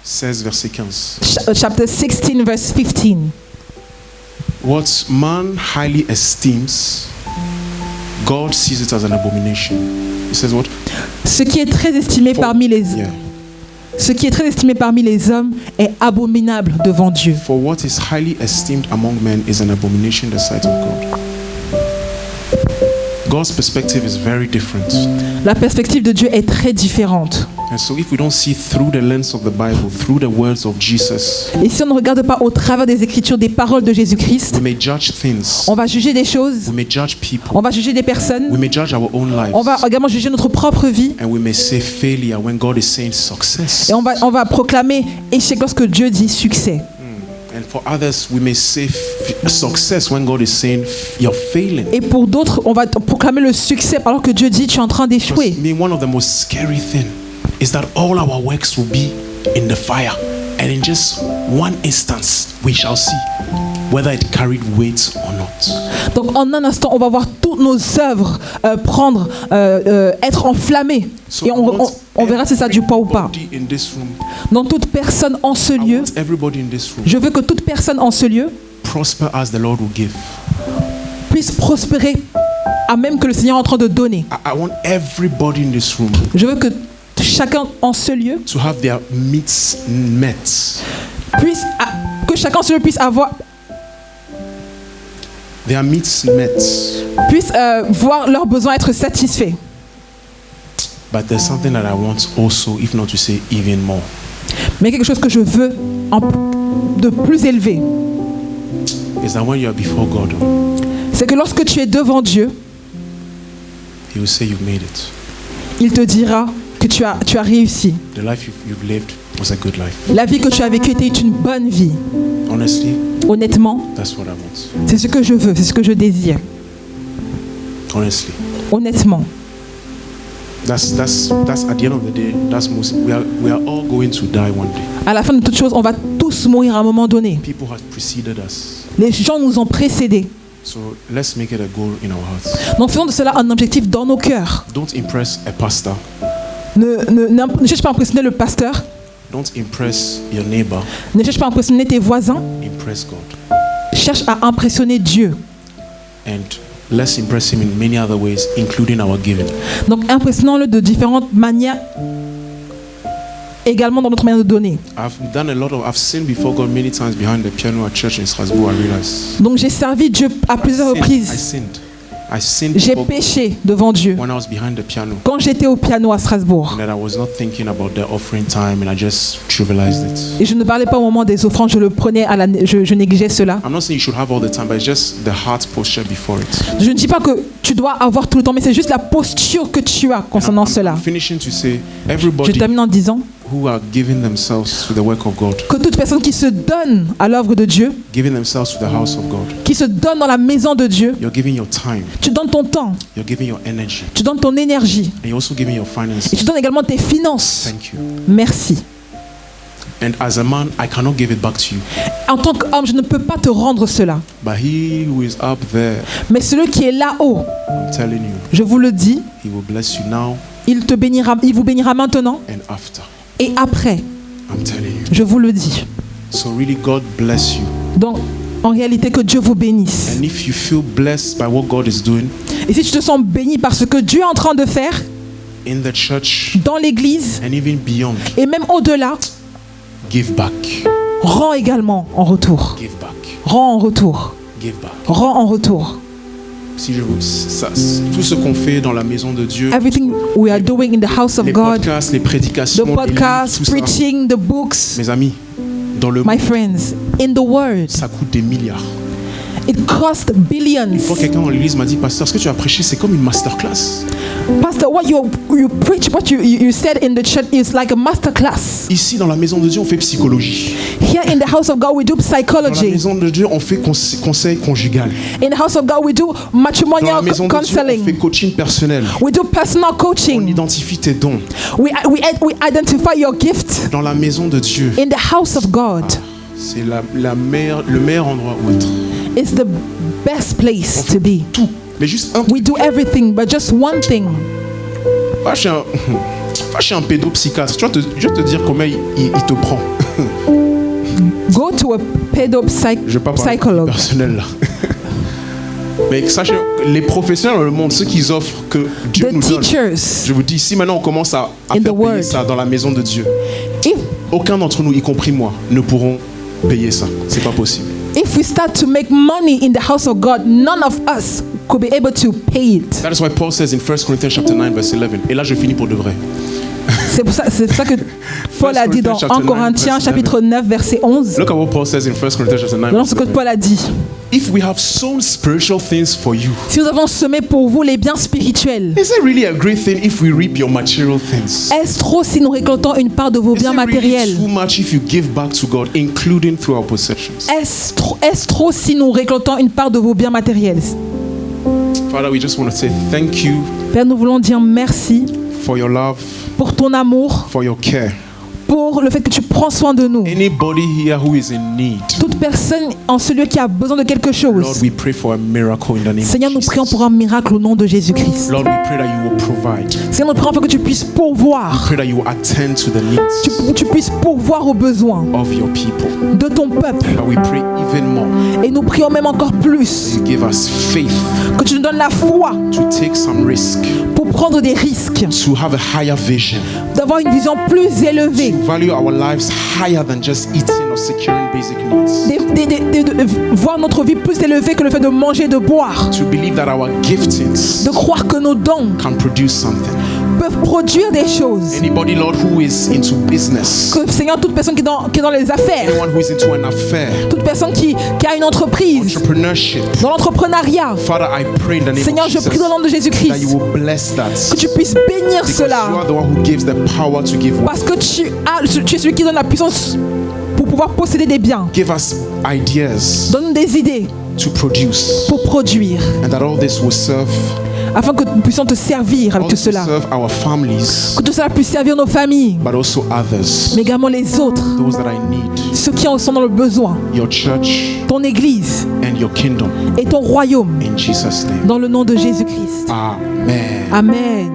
16, verset 15. chapter 16 verse 15. What man highly esteems, God sees it as an abomination. He says what? Ce qui est très estimé For- parmi les Yeah. Ce qui est très estimé parmi les hommes est abominable devant Dieu. For what is highly esteemed among men is an abomination in the sight of God. God's perspective is very different. La perspective de Dieu est très différente. And so if we don't see through the lens of the Bible, through the words of Jesus, Et si on ne regarde pas au travers des Écritures, des paroles de Jésus-Christ, we may judge things, on va juger des choses, we may judge people, on va juger des personnes, we may judge our own lives, on va également juger notre propre vie, and we may say failure when God is saying success. et on va proclamer échec lorsque Dieu dit succès. And for others, we may say success when God is saying you're failing. Et pour d'autres, on va proclamer le succès alors que Dieu dit tu es en train d'échouer. Because me, one of the most scary thing is that all our works will be in the fire, and in just one instance we shall see whether it carried weight or not. Donc en un instant, on va voir toutes nos œuvres être enflammées. So Et on verra si ça a du poids ou pas. everybody in this room, Dans toute personne en ce I lieu, want everybody in this room je veux que toute personne en ce lieu prosper as the Lord will give. puisse prospérer à même que le Seigneur est en train de donner. I want everybody in this room Je veux que chacun en ce lieu to have their needs met. que chacun en ce lieu puisse Their needs met. voir leurs besoins être satisfaits. But there's something that I want also, if not to say even more. Mais quelque chose que je veux de plus élevé, Is that when you are before God, c'est que lorsque tu es devant Dieu, He will say you've made it. il te dira que tu as réussi. The life you've lived was a good life. La vie que tu as vécue était une bonne vie. Honestly, Honnêtement, that's what I want. c'est ce que je veux, c'est ce que je désire. Honestly, Honnêtement. that's at the end of the day. That's most. We are all going to die one day. À la fin de toute chose, on va tous mourir à un moment donné. People have preceded us, Les gens nous ont précédés. so let's make it a goal in our hearts. Donc faisons de cela un objectif dans nos cœurs. Don't impress a pastor. Ne cherche pas à impressionner le pasteur. Don't impress your neighbor. Ne cherche pas à impressionner tes voisins. Impress God, Cherche à impressionner Dieu. and let's impress Him in many other ways, including our giving. Donc impressionnons-le de différentes manières, également dans notre manière de donner. I've seen before God many times behind the piano at church in Strasbourg. I realized Donc j'ai servi Dieu à plusieurs reprises. I sinned J'ai before God péché devant Dieu when I was behind the piano, quand j'étais au piano à Strasbourg. and that I was not thinking about the offering time, and I just trivialized it. Et je ne parlais pas au moment des offrandes, je le prenais je négligeais cela. I'm not saying you should have all the time, but it's just the heart posture before it. Je ne dis pas que tu dois avoir tout le temps, mais c'est juste la posture que tu as concernant cela. I'm finishing to say Je everybody termine en disant who are giving themselves to the work of God, que toute personne qui se donne à l'œuvre de Dieu, giving themselves to the house of God, qui se donne dans la maison de Dieu, you're giving your time, tu donnes ton temps, you're giving your energy, tu donnes ton énergie and you're also giving your et finances. tu donnes également tes finances. Thank you. Merci. And as a man, I cannot give it back to you. En tant qu'homme, je ne peux pas te rendre cela. But he who is up there, Mais celui qui est là-haut, I'm telling you, je vous le dis, he will bless you now il vous bénira maintenant and after. et après. I'm telling you. Je vous le dis. So really, God bless you. Donc, en réalité, que Dieu vous bénisse. And if you feel blessed by what God is doing Et si tu te sens béni par ce que Dieu est en train de faire in the church dans l'église and even beyond, et même au-delà, give back. rends également en retour. Give back. Rends en retour. Give back. Rends en retour. Si tout ce qu'on fait dans la maison de Dieu, Everything we are doing in the house of les God, podcasts, les prédications, the les livres, podcasts, tout ça, preaching, the books, mes amis, dans le my monde, friends, in the world, ça coûte des milliards. it costs Une billions. fois, quelqu'un dans l'église m'a dit, pasteur, ce que tu as prêché, c'est comme une masterclass. Pastor, what you preach, what you said in the church is like a master class. Ici, dans la maison de Dieu, on fait psychologie. Here in the house of God, we do Dans la psychology. maison de Dieu, on fait conseil conjugal. In the house of God, we do Dans matrimonial la maison de Dieu, on counseling. fait coaching personnel. We do personal On coaching. identifie tes dons. We identify your gift. Dans la maison de Dieu, In the house of God, c'est le meilleur endroit où être. it's the best place to be. Tout. Mais juste un We do everything, but just one thing. Va chez un pédopsychiatre. Je vais te dire comment il te prend. Go to a Je vais pas parler psychologue. personnel là. Mais sachez, les professionnels dans le monde, ceux qu'ils offrent que Dieu The nous donne. teachers. Je vous dis, si maintenant on commence à In faire the payer word. ça dans la maison de Dieu, If aucun d'entre nous, y compris moi, ne pourront payer ça. C'est pas possible. If we start to make money in the house of God, none of us could be able to pay it. That is why Paul says in 1 Corinthians chapter 9 verse 11. Et là, je finis pour de vrai. C'est pour ça que Paul a dit dans 1 Corinthiens chapitre 9 verset 11. Look at what Paul says in 1 Corinthians chapter 9. Voilà ce que Paul a dit. If we have sown spiritual things for you, Si nous avons semé pour vous les biens spirituels, is it really a great thing if we reap your material things? est-ce trop si nous récoltons une part de vos Is biens it really matériels? too much if you give back to God, including through our possessions? Est-ce trop si nous récoltons une part de vos biens matériels? Father, we just want to say thank you Père, nous voulons dire merci for your love, pour ton amour, for your care. pour le fait que tu prends soin de nous. Anybody here who is in need, Toute personne en ce lieu qui a besoin de quelque Lord, chose, we pray for a miracle in the name Seigneur, of nous prions Jesus. pour un miracle au nom de Jésus-Christ. Lord, we pray that you will provide. Seigneur, nous prions pour que tu puisses pourvoir, Pray that you will attend to the needs tu puisses pourvoir aux besoins of your people. de ton peuple. But we pray even more Et nous prions même encore plus you give us faith que tu nous donnes la foi to take some risk, pour prendre des risques, to have a higher vision, d'avoir une vision plus élevée, to value our lives higher than just eating or securing basic needs, de voir notre vie plus élevée que le fait de manger et de boire, to believe that our giftings de croire que nos dons can produce something. peuvent produire des choses. Anybody, Lord, who is into business, Que Seigneur, toute personne qui est dans les affaires, anyone who is into an affair, toute personne qui a une entreprise, entrepreneurship, dans l'entrepreneuriat, Father, I pray in the name Seigneur, of je Jesus prie au nom de that you Jésus-Christ will bless that. que tu puisses bénir Because you cela, are the one who gives the power to give. parce que tu es celui qui donne la puissance pour pouvoir posséder des biens. Give us ideas Donne-nous des idées to produce, pour produire, and that all this will serve, afin que nous puissions te servir all avec tout this will cela. serve our families, Que tout cela puisse servir nos familles, but also others, mais également les autres, those that I need, ceux qui en sont dans le besoin, your church ton église and your kingdom. et ton royaume, In Jesus' name. dans le nom de Jésus-Christ. Amen. Amen.